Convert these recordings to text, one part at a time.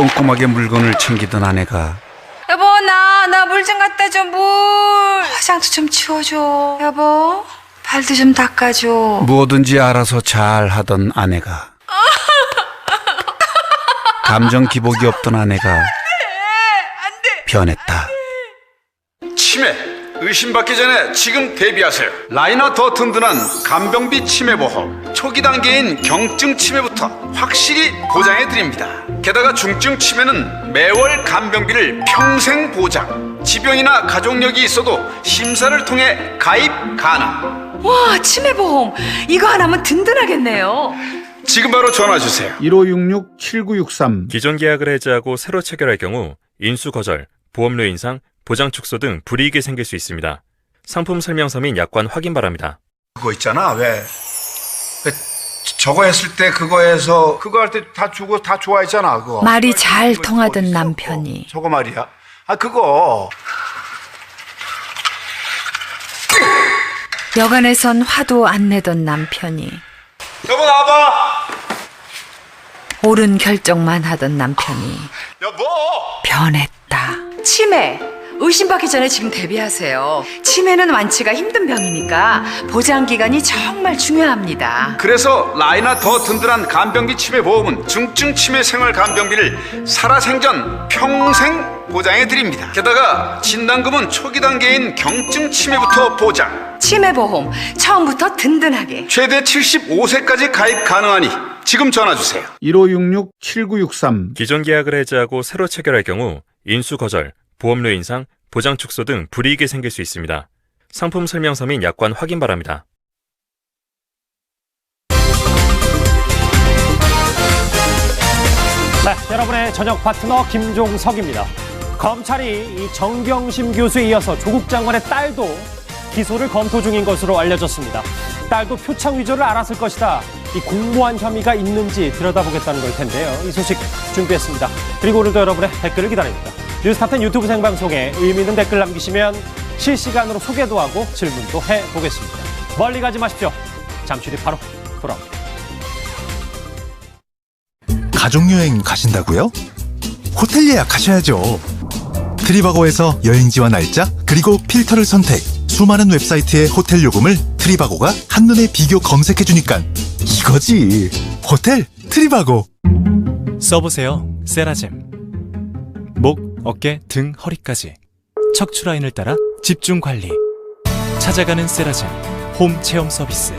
꼼꼼하게 물건을 챙기던 아내가 여보, 나 물 좀 갖다 줘, 물. 화장도 좀 치워줘. 여보, 발도 좀 닦아줘. 뭐든지 알아서 잘 하던 아내가 감정 기복이 없던 아내가 변했다. 치매 의심받기 전에 지금 대비하세요. 라이나 더 든든한 간병비 치매보험. 초기 단계인 경증 치매부터 확실히 보장해드립니다. 게다가 중증 치매는 매월 간병비를 평생 보장. 지병이나 가족력이 있어도 심사를 통해 가입 가능. 와, 치매보험. 이거 하나면 든든하겠네요. 지금 바로 전화주세요. 1566-7963. 기존 계약을 해지하고 새로 체결할 경우 인수 거절, 보험료 인상, 보장 축소 등 불이익이 생길 수 있습니다. 상품 설명서 및 약관 확인 바랍니다. 그거 있잖아. 왜 저거 했을 때 그거 해서 그거 할 때 다 주고 다 좋아했잖아. 그거 말이 잘 그거 통하던 있어, 남편이. 저거 말이야. 그거 여간에선 화도 안 내던 남편이 여보 나와봐. 옳은 결정만 하던 남편이 여보. 변했다. 치매 의심받기 전에 지금 대비하세요. 치매는 완치가 힘든 병이니까 보장 기간이 정말 중요합니다. 그래서 라이나 더 든든한 간병비 치매 보험은 중증 치매 생활 간병비를 살아생전 평생 보장해 드립니다. 게다가 진단금은 초기 단계인 경증 치매부터 보장. 치매보험 처음부터 든든하게. 최대 75세까지 가입 가능하니 지금 전화 주세요. 1566-7963. 기존 계약을 해지하고 새로 체결할 경우 인수 거절, 보험료 인상, 보장 축소 등 불이익이 생길 수 있습니다. 상품 설명서 및 약관 확인 바랍니다. 네, 여러분의 저녁 파트너 김종석입니다. 검찰이 이 정경심 교수에 이어서 조국 장관의 딸도 기소를 검토 중인 것으로 알려졌습니다. 딸도 표창 위조를 알았을 것이다. 이 공모한 혐의가 있는지 들여다보겠다는 걸 텐데요. 이 소식 준비했습니다. 그리고 오늘도 여러분의 댓글을 기다립니다. 뉴스타텐 유튜브 생방송에 의미 있는 댓글 남기시면 실시간으로 소개도 하고 질문도 해보겠습니다. 멀리 가지 마십시오. 잠시 뒤 바로 돌아옵니다. 가족여행 가신다고요? 호텔 예약하셔야죠. 트리바고에서 여행지와 날짜 그리고 필터를 선택. 수많은 웹사이트의 호텔 요금을 트리바고가 한눈에 비교 검색해주니까 이거지. 호텔 트리바고. 써보세요. 세라젬. 목, 어깨, 등, 허리까지 척추 라인을 따라 집중 관리. 찾아가는 세라젬 홈 체험 서비스.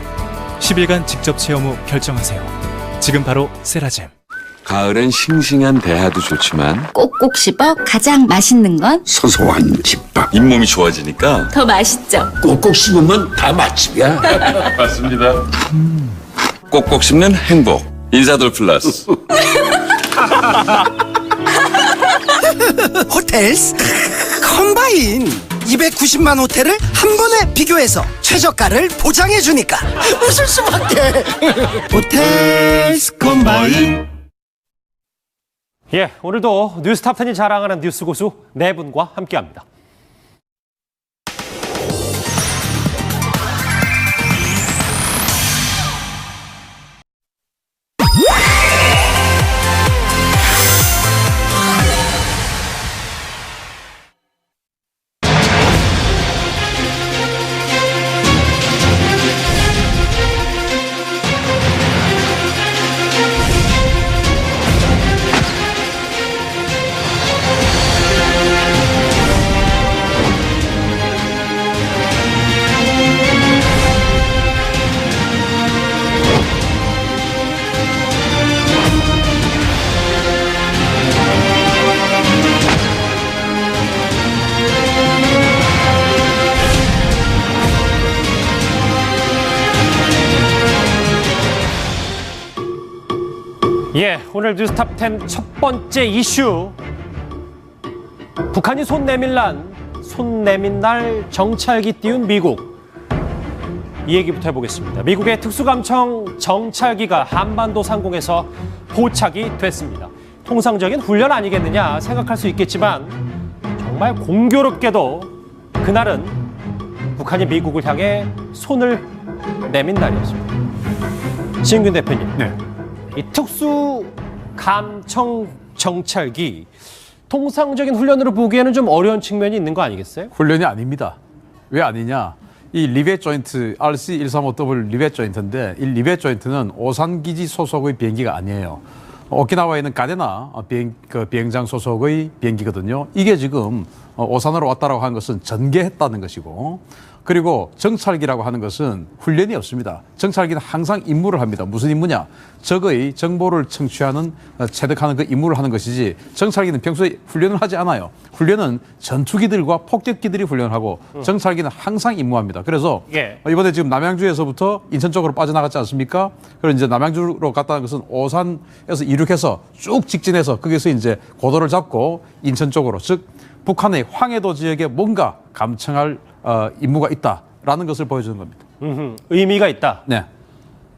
10일간 직접 체험 후 결정하세요. 지금 바로 세라젬. 가을엔 싱싱한 대하도 좋지만 꼭꼭 씹어 가장 맛있는 건 소소한 집밥. 잇몸이 좋아지니까 더 맛있죠. 꼭꼭 씹으면 다 맛집이야. 맞습니다. 꼭꼭 씹는 행복. 인사돌 플러스. 호텔스 컴바인 290만 호텔을 한 번에 비교해서 최저가를 보장해주니까 웃을 수밖에. 호텔스 컴바인. 예, 오늘도 뉴스탑10이 자랑하는 뉴스 고수 네 분과 함께합니다. 예, 오늘 뉴스탑10 첫 번째 이슈. 북한이 손 내민 날 정찰기 띄운 미국. 이 얘기부터 해보겠습니다. 미국의 특수감청 정찰기가 한반도 상공에서 포착이 됐습니다. 통상적인 훈련 아니겠느냐 생각할 수 있겠지만 정말 공교롭게도 그날은 북한이 미국을 향해 손을 내민 날이었습니다. 신윤 대표님. 네. 이 특수 감청 정찰기. 통상적인 훈련으로 보기에는 좀 어려운 측면이 있는 거 아니겠어요? 훈련이 아닙니다. 왜 아니냐? 이 리벳 조인트, RC-135W 리벳 조인트인데 이 리벳 조인트는 오산기지 소속의 비행기가 아니에요. 오키나와에 있는 가데나 비행장 소속의 비행기거든요. 이게 지금 오산으로 왔다라고 하는 것은 전개했다는 것이고, 그리고 정찰기라고 하는 것은 훈련이 없습니다. 정찰기는 항상 임무를 합니다. 무슨 임무냐? 적의 정보를 청취하는, 체득하는 그 임무를 하는 것이지, 정찰기는 평소에 훈련을 하지 않아요. 훈련은 전투기들과 폭격기들이 훈련을 하고, 정찰기는 항상 임무합니다. 그래서 이번에 지금 남양주에서부터 인천 쪽으로 빠져나갔지 않습니까? 그리고 이제 남양주로 갔다는 것은 오산에서 이륙해서 쭉 직진해서 거기서 이제 고도를 잡고 인천 쪽으로, 즉 북한의 황해도 지역에 뭔가 감청할 임무가 있다라는 것을 보여주는 겁니다. 의미가 있다. 네.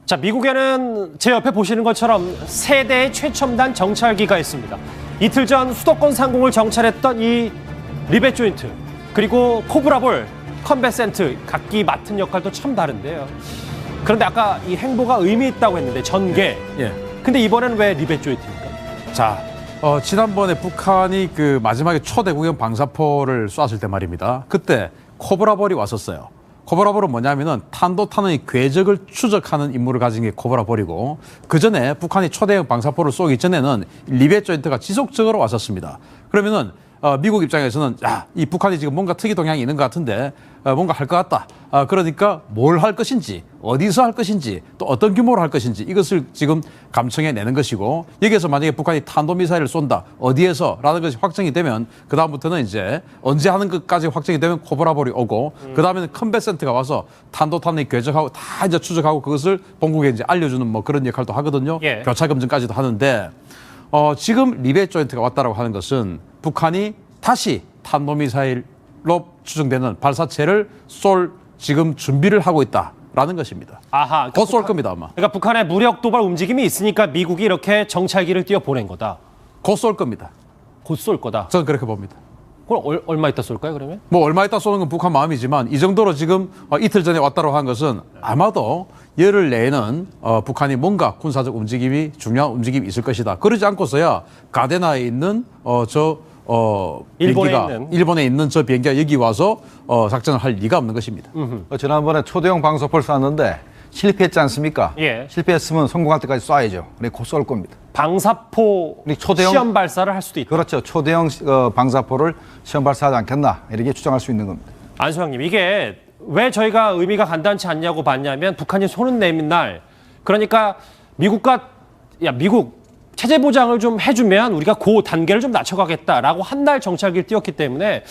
자, 미국에는 제 옆에 보시는 것처럼 세 대의 최첨단 정찰기가 있습니다. 이틀 전 수도권 상공을 정찰했던 이 리벳 조인트, 그리고 코브라볼, 컨베센트, 각기 맡은 역할도 참 다른데요. 그런데 아까 이 행보가 의미 있다고 했는데 전개. 근데 이번에는 왜 리벳 조인트입니까? 자, 지난번에 북한이 그 마지막에 초대구형 방사포를 쐈을 때 말입니다. 그때 코브라볼이 왔었어요. 코브라볼은 뭐냐면은 탄도탄의 궤적을 추적하는 임무를 가진 게 코브라볼이고, 그 전에 북한이 초대형 방사포를 쏘기 전에는 리벳 조인트가 지속적으로 왔었습니다. 그러면은 미국 입장에서는 이 북한이 지금 뭔가 특이 동향이 있는 것 같은데 뭔가 할 것 같다. 그러니까 뭘 할 것인지, 어디서 할 것인지, 또 어떤 규모로 할 것인지 이것을 지금 감청해 내는 것이고, 여기에서 만약에 북한이 탄도미사일을 쏜다, 어디에서 라는 것이 확정이 되면 그 다음부터는 이제 언제 하는 것까지 확정이 되면 코브라볼이 오고, 그 다음에는 컨베센트가 와서 탄도탄의 궤적하고 다 이제 추적하고 그것을 본국에 이제 알려주는 뭐 그런 역할도 하거든요. 교차 검증까지도 하는데, 지금 리벳 조인트가 왔다라고 하는 것은 북한이 다시 탄도미사일로 추정되는 발사체를 쏠 지금 준비를 하고 있다라는 것입니다. 아하, 곧 쏠 겁니다, 아마. 그러니까 북한의 무력 도발 움직임이 있으니까 미국이 이렇게 정찰기를 띄워 보낸 거다. 곧 쏠 겁니다. 곧 쏠 거다. 저는 그렇게 봅니다. 그럼 얼마 있다 쏠까요, 그러면? 뭐 얼마 있다 쏘는 건 북한 마음이지만, 이 정도로 지금 이틀 전에 왔다고 한 것은 아마도 열흘 내에는 북한이 뭔가 군사적 움직임이, 중요한 움직임이 있을 것이다. 그러지 않고서야 가데나에 있는 일본에 있는 저 비행기가 여기 와서 작전을 할 리가 없는 것입니다. 지난번에 초대형 방사포를 쐈는데 실패했지 않습니까? 실패했으면 성공할 때까지 쏴야죠. 그러니까 곧 쏠 겁니다. 방사포 시험 발사를 할 수도 있다. 그렇죠. 초대형 방사포를 시험 발사하지 않겠나, 이렇게 추정할 수 있는 겁니다. 안소영님, 이게 왜 저희가 의미가 간단치 않냐고 봤냐면, 북한이 손은 내민 날, 그러니까 미국과 미국 체제 보장을 좀 해주면 우리가 그 단계를 좀 낮춰가겠다라고 한 날 정찰기를 띄웠기 때문에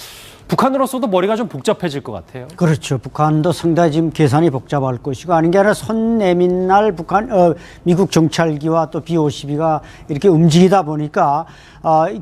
북한으로서도 머리가 좀 복잡해질 것 같아요. 그렇죠. 북한도 상당히 지금 계산이 복잡할 것이고, 아닌 게 아니라 손 내민 날 미국 정찰기와 또 B-52가 이렇게 움직이다 보니까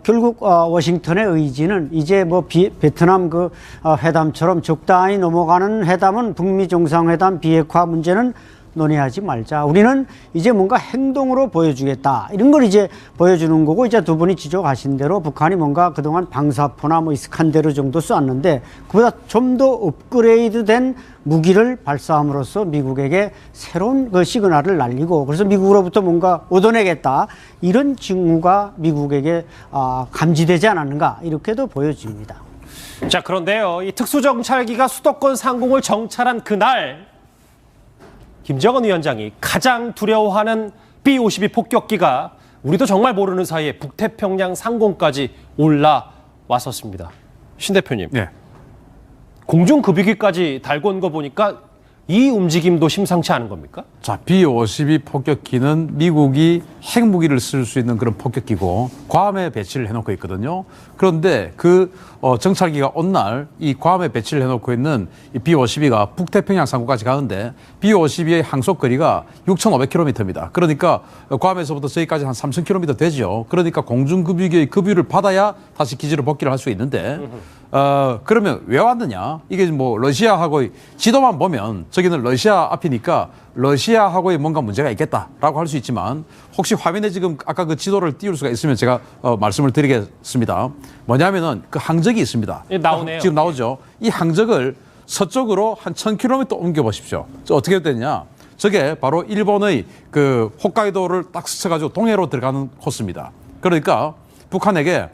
결국 워싱턴의 의지는 이제 뭐 베트남 그 회담처럼 적당히 넘어가는 회담은 북미 정상회담 비핵화 문제는 논의하지 말자. 우리는 이제 뭔가 행동으로 보여주겠다. 이런 걸 이제 보여주는 거고, 이제 두 분이 지적하신 대로 북한이 뭔가 그동안 방사포나 뭐 이스칸데르 정도 쐈는데 그보다 좀 더 업그레이드된 무기를 발사함으로써 미국에게 새로운 그 시그널을 날리고, 그래서 미국으로부터 뭔가 얻어내겠다. 이런 징후가 미국에게 감지되지 않았는가, 이렇게도 보여집니다. 자, 그런데요, 이 특수정찰기가 수도권 상공을 정찰한 그날 김정은 위원장이 가장 두려워하는 B-52 폭격기가 우리도 정말 모르는 사이에 북태평양 상공까지 올라왔었습니다. 신 대표님, 공중급유기까지 달고 온 거 보니까 이 움직임도 심상치 않은 겁니까? 자, B-52 폭격기는 미국이 핵무기를 쓸 수 있는 그런 폭격기고 괌에 배치를 해놓고 있거든요. 그런데 그 정찰기가 온 날 이 괌에 배치를 해놓고 있는 이 B-52가 북태평양 상공까지 가는데 B-52의 항속거리가 6,500km입니다. 그러니까 괌에서부터 저기까지 한 3,000km 되죠. 그러니까 공중급유기의 급유를 받아야 다시 기지로 복귀를 할 수 있는데, 그러면 왜 왔느냐? 이게 뭐 러시아하고의 지도만 보면 저기는 러시아 앞이니까 러시아하고의 뭔가 문제가 있겠다라고 할 수 있지만, 혹시 화면에 지금 아까 그 지도를 띄울 수가 있으면 제가 말씀을 드리겠습니다. 뭐냐면은 그 항적이 있습니다. 나오네요. 지금 나오죠. 이 항적을 서쪽으로 한 1,000km 옮겨 보십시오. 어떻게 됐냐? 저게 바로 일본의 그 홋카이도를 딱 스쳐가지고 동해로 들어가는 코스입니다. 그러니까 북한에게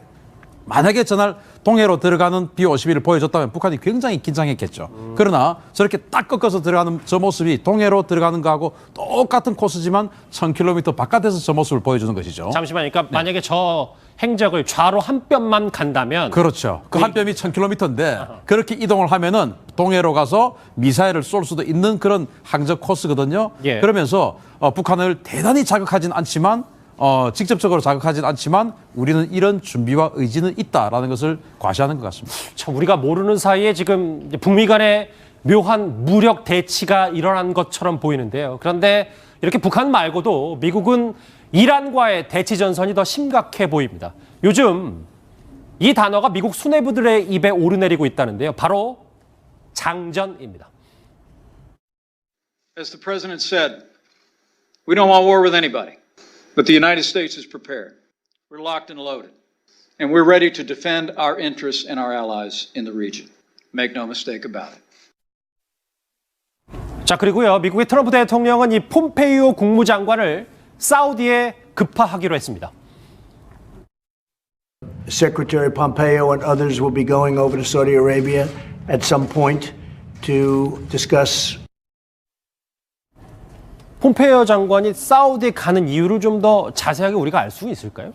만약에 전날 동해로 들어가는 B-52를 보여줬다면 북한이 굉장히 긴장했겠죠. 그러나 저렇게 딱 꺾어서 들어가는 저 모습이 동해로 들어가는 거하고 똑같은 코스지만 1000km 바깥에서 저 모습을 보여주는 것이죠. 잠시만, 그러니까 만약에 저 행적을 좌로 한 뼘만 간다면 그렇죠. 그 한 뼘이 1000km인데 그렇게 이동을 하면은 동해로 가서 미사일을 쏠 수도 있는 그런 항적 코스거든요. 예. 그러면서 북한을 대단히 자극하진 않지만 직접적으로 자극하진 않지만 우리는 이런 준비와 의지는 있다라는 것을 과시하는 것 같습니다. 참 우리가 모르는 사이에 지금 이제 북미 간의 묘한 무력 대치가 일어난 것처럼 보이는데요. 그런데 이렇게 북한 말고도 미국은 이란과의 대치 전선이 더 심각해 보입니다. 요즘 이 단어가 미국 수뇌부들의 입에 오르내리고 있다는데요. 바로 장전입니다. As the president said, we don't want war with anybody, but the United States is prepared. We're locked and loaded, and we're ready to defend our interests and our allies in the region. Make no mistake about it. 자, 그리고요. 미국의 트럼프 대통령은 이 폼페이오 국무장관을 사우디에 급파하기로 했습니다. Secretary Pompeo and others will be going over to Saudi Arabia at some point to discuss. 폼페이오 장관이 사우디에 가는 이유를 좀 더 자세하게 우리가 알 수 있을까요?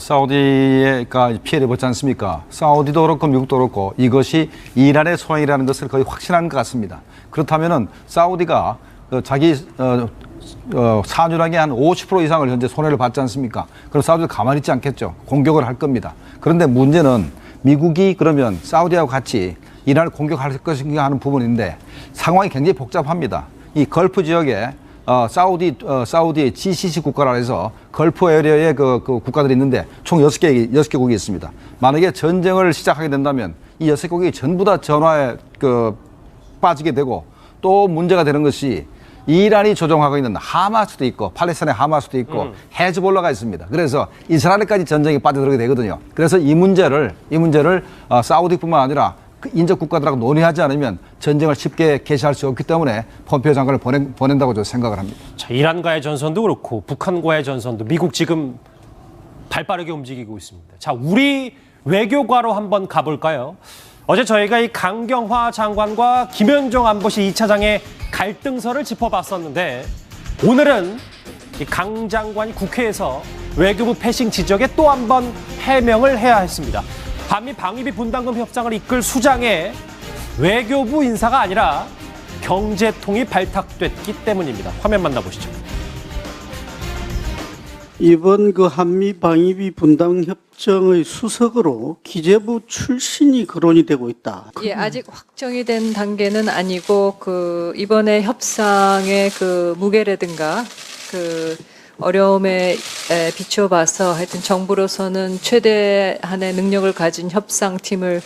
사우디가 피해를 입었지 않습니까? 사우디도 그렇고 미국도 그렇고 이것이 이란의 소행이라는 것을 거의 확신한 것 같습니다. 그렇다면은 사우디가 자기 산유량의 한 50% 이상을 현재 손해를 받지 않습니까? 그럼 사우디도 가만히 있지 않겠죠. 공격을 할 겁니다. 그런데 문제는 미국이 그러면 사우디하고 같이 이란을 공격할 것인가 하는 부분인데 상황이 굉장히 복잡합니다. 이 걸프 지역에 사우디의 GCC 국가라 해서 걸프 에리어의 그 국가들이 있는데 총 6개국이 있습니다. 만약에 전쟁을 시작하게 된다면 이 6개국이 전부 다 전화에 빠지게 되고 또 문제가 되는 것이 이란이 조종하고 있는 하마스도 있고 팔레스타인의 하마스도 있고 헤즈볼라가 있습니다. 그래서 이스라엘까지 전쟁에 빠져들게 되거든요. 그래서 이 문제를 사우디뿐만 아니라 인접 국가들하고 논의하지 않으면 전쟁을 쉽게 개시할 수 없기 때문에 폼페이오 장관을 보낸다고 저는 생각을 합니다. 자, 이란과의 전선도 그렇고 북한과의 전선도 미국 지금 발빠르게 움직이고 있습니다. 자, 우리 외교과로 한번 가볼까요? 어제 저희가 이 강경화 장관과 김현종 안보실 2차장의 갈등설을 짚어봤었는데 오늘은 이 강 장관이 국회에서 외교부 패싱 지적에 또 한 번 해명을 해야 했습니다. 한미 방위비 분담금 협상을 이끌 수장의 외교부 인사가 아니라 경제통이 발탁됐기 때문입니다. 화면 만나보시죠. 이번 그 한미 방위비 분담 협정의 수석으로 기재부 출신이 거론이 되고 있다. 예, 아직 확정이 된 단계는 아니고 이번에 협상의 무게라든가 어려움에 비춰봐서 하여튼 정부로서는 최대한의 능력을 가진 협상팀을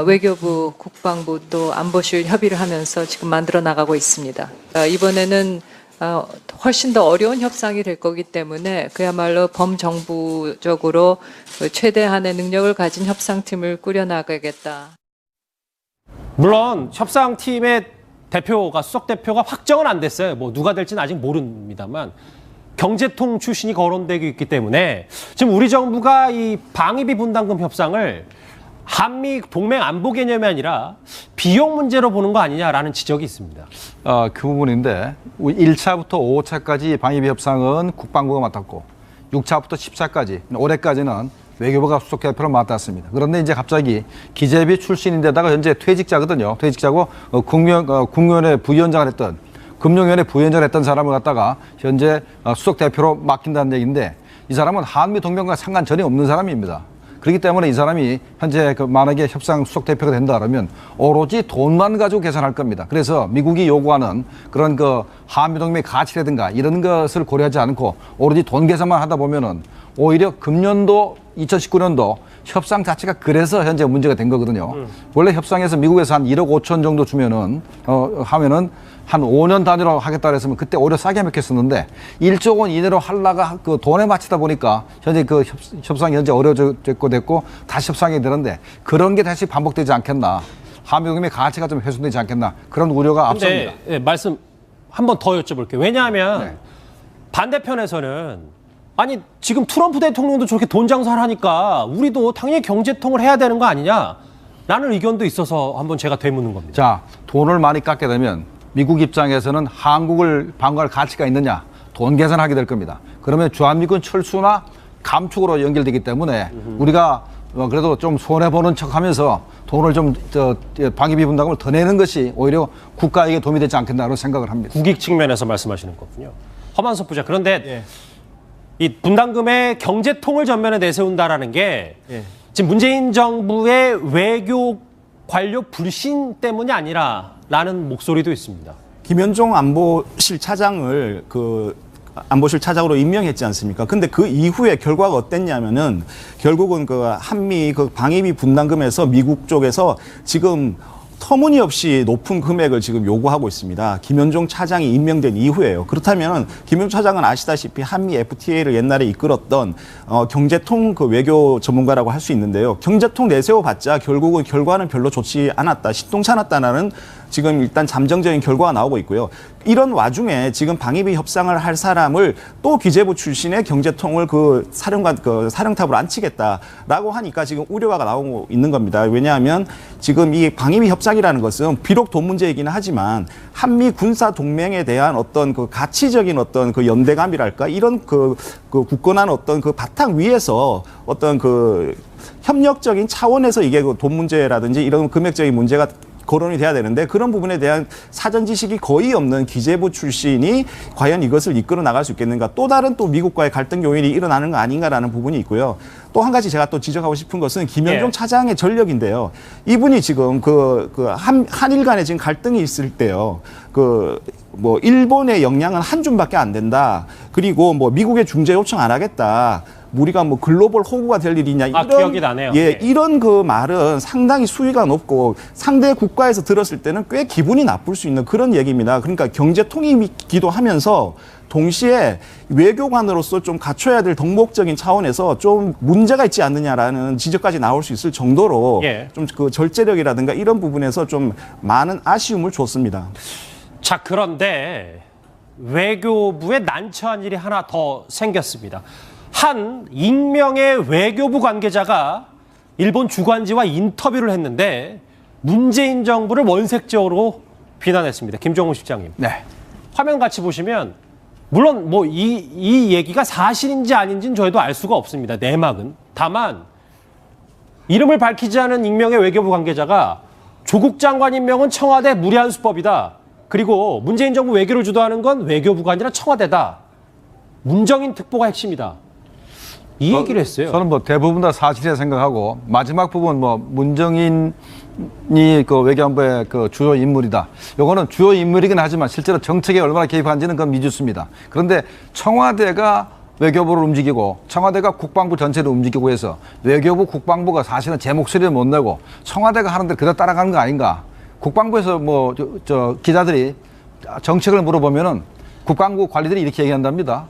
외교부, 국방부 또 안보실 협의를 하면서 지금 만들어 나가고 있습니다. 이번에는 훨씬 더 어려운 협상이 될 거기 때문에 그야말로 범정부적으로 최대한의 능력을 가진 협상팀을 꾸려나가겠다. 물론 협상팀의 수석 대표가 확정은 안 됐어요. 뭐 누가 될지는 아직 모릅니다만 경제통 출신이 거론되고 있기 때문에 지금 우리 정부가 이 방위비 분담금 협상을 한미 동맹 안보 개념이 아니라 비용 문제로 보는 거 아니냐라는 지적이 있습니다. 그 부분인데 1차부터 5차까지 방위비 협상은 국방부가 맡았고 6차부터 10차까지 올해까지는 외교부가 수석 대표를 맡았습니다. 그런데 이제 갑자기 기재비 출신인데다가 현재 퇴직자거든요. 퇴직자고 국무위원회 부위원장을 했던 금융위원회 부위원장을 했던 사람을 갖다가 현재 수석 대표로 맡긴다는 얘기인데 이 사람은 한미 동맹과 상관 전혀 없는 사람입니다. 그렇기 때문에 이 사람이 현재 만약에 협상 수석 대표가 된다 그러면 오로지 돈만 가지고 계산할 겁니다. 그래서 미국이 요구하는 그런 한미 동맹의 가치라든가 이런 것을 고려하지 않고 오로지 돈 계산만 하다 보면은 오히려 금년도 2019년도 협상 자체가 그래서 현재 문제가 된 거거든요. 원래 협상에서 미국에서 한 1억 5천 정도 주면은 하면은 한 5년 단위로 하겠다 그랬으면 그때 오히려 싸게 맥혔었는데 1조 원 이내로 하려가 돈에 맞추다 보니까 현재 협상이 현재 어려워졌고 됐고 다시 협상이 되는데 그런 게 다시 반복되지 않겠나. 한미 동맹의 가치가 좀 훼손되지 않겠나. 그런 우려가 앞섭니다. 네, 말씀하신 한 번 더 여쭤볼게요. 왜냐하면 반대편에서는 아니 지금 트럼프 대통령도 저렇게 돈 장사를 하니까 우리도 당연히 경제통을 해야 되는 거 아니냐라는 의견도 있어서 한번 제가 되묻는 겁니다. 자, 돈을 많이 깎게 되면 미국 입장에서는 한국을 방어할 가치가 있느냐 돈 계산하게 될 겁니다. 그러면 주한미군 철수나 감축으로 연결되기 때문에 우리가 그래도 좀 손해보는 척하면서 돈을 좀 방위비 분담금을 더 내는 것이 오히려 국가에게 도움이 되지 않겠나라고 생각을 합니다. 국익 측면에서 말씀하시는 거군요. 허만섭 부장. 그런데 이 분담금의 경제통을 전면에 내세운다라는 게 지금 문재인 정부의 외교 관료 불신 때문이 아니라라는 목소리도 있습니다. 김현종 안보실 차장을 안보실 차장으로 임명했지 않습니까? 근데 그 이후에 결과가 어땠냐면은 결국은 한미 방위비 분담금에서 미국 쪽에서 지금 터무니없이 높은 금액을 지금 요구하고 있습니다. 김현종 차장이 임명된 이후에요. 그렇다면 김현종 차장은 아시다시피 한미 FTA를 옛날에 이끌었던 경제통 외교 전문가라고 할 수 있는데요. 경제통 내세워봤자 결국은 결과는 별로 좋지 않았다, 신통치 않았다는 지금 일단 잠정적인 결과가 나오고 있고요. 이런 와중에 지금 방위비 협상을 할 사람을 또 기재부 출신의 경제통을 사령탑으로 앉히겠다라고 하니까 지금 우려가 나오고 있는 겁니다. 왜냐하면 지금 이 방위비 협상이라는 것은 비록 돈 문제이기는 하지만 한미 군사 동맹에 대한 어떤 가치적인 어떤 연대감이랄까 이런 굳건한 어떤 바탕 위에서 어떤 협력적인 차원에서 이게 돈 문제라든지 이런 금액적인 문제가 거론이 돼야 되는데 그런 부분에 대한 사전 지식이 거의 없는 기재부 출신이 과연 이것을 이끌어 나갈 수 있겠는가, 또 다른 또 미국과의 갈등 요인이 일어나는 거 아닌가라는 부분이 있고요. 또 한 가지 제가 또 지적하고 싶은 것은 김현종 차장의 전력인데요. 이분이 지금 한일 간에 지금 갈등이 있을 때요. 일본의 역량은 한 줌밖에 안 된다. 그리고 미국의 중재 요청 안 하겠다. 우리가 글로벌 호구가 될 일이냐 이런 기억이 나네요. 이런 말은 상당히 수위가 높고 상대 국가에서 들었을 때는 꽤 기분이 나쁠 수 있는 그런 얘기입니다. 그러니까 경제통이기도 하면서 동시에 외교관으로서 좀 갖춰야 될 덕목적인 차원에서 좀 문제가 있지 않느냐라는 지적까지 나올 수 있을 정도로 좀 절제력이라든가 이런 부분에서 좀 많은 아쉬움을 줬습니다. 자, 그런데 외교부에 난처한 일이 하나 더 생겼습니다. 한 익명의 외교부 관계자가 일본 주관지와 인터뷰를 했는데 문재인 정부를 원색적으로 비난했습니다. 김종훈 실장님. 화면 같이 보시면 물론 이 얘기가 사실인지 아닌지는 저희도 알 수가 없습니다. 내막은. 다만 이름을 밝히지 않은 익명의 외교부 관계자가 조국 장관 임명은 청와대 무리한 수법이다. 그리고 문재인 정부 외교를 주도하는 건 외교부가 아니라 청와대다. 문정인 특보가 핵심이다. 이 얘기를 했어요. 저는 대부분 다 사실이라 생각하고 마지막 부분 문정인이 외교안보의 주요 인물이다. 요거는 주요 인물이긴 하지만 실제로 정책에 얼마나 개입한지는 그건 미지수입니다. 그런데 청와대가 외교부를 움직이고 청와대가 국방부 전체를 움직이고 해서 외교부 국방부가 사실은 제 목소리를 못 내고 청와대가 하는 데 그대로 따라가는 거 아닌가. 국방부에서 기자들이 정책을 물어보면은 국방부 관리들이 이렇게 얘기한답니다.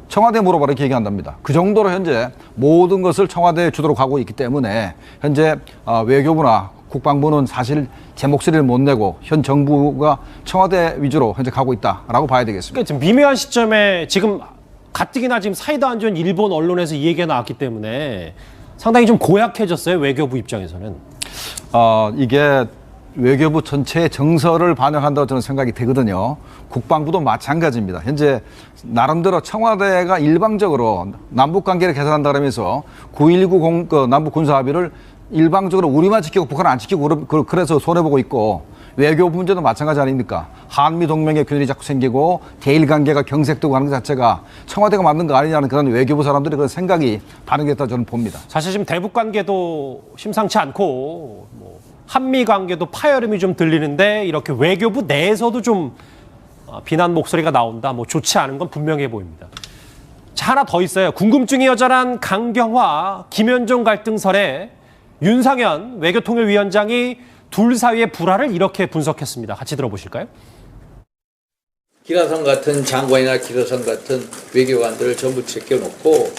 청와대 물어봐라 이렇게 얘기한답니다. 그 정도로 현재 모든 것을 청와대 주도로 가고 있기 때문에 현재 외교부나 국방부는 사실 제 목소리를 못 내고 현 정부가 청와대 위주로 현재 가고 있다라고 봐야 되겠습니다. 그러니까 지금 미묘한 시점에 지금 가뜩이나 지금 사이도 안 좋은 일본 언론에서 이 얘기가 나왔기 때문에 상당히 좀 고약해졌어요. 외교부 입장에서는. 이게 외교부 전체의 정서를 반영한다고 저는 생각이 되거든요. 국방부도 마찬가지입니다. 현재 나름대로 청와대가 일방적으로 남북관계를 개선한다 그러면서 9.19 남북군사합의를 일방적으로 우리만 지키고 북한은 안 지키고 그래서 손해보고 있고 외교부 문제도 마찬가지 아닙니까? 한미동맹의 균열이 자꾸 생기고 대일관계가 경색되고 하는 것 자체가 청와대가 만든 거 아니냐는 그런 외교부 사람들의 그런 생각이 반영됐다고 저는 봅니다. 사실 지금 대북관계도 심상치 않고 한미관계도 파열음이 좀 들리는데 이렇게 외교부 내에서도 좀 비난 목소리가 나온다. 좋지 않은 건 분명해 보입니다. 자, 하나 더 있어요. 궁금증이 여전한 강경화, 김현종 갈등설에 윤상현 외교통일위원장이 둘 사이의 불화를 이렇게 분석했습니다. 같이 들어보실까요? 기라성 같은 장관이나 기라성 같은 외교관들을 전부 제껴놓고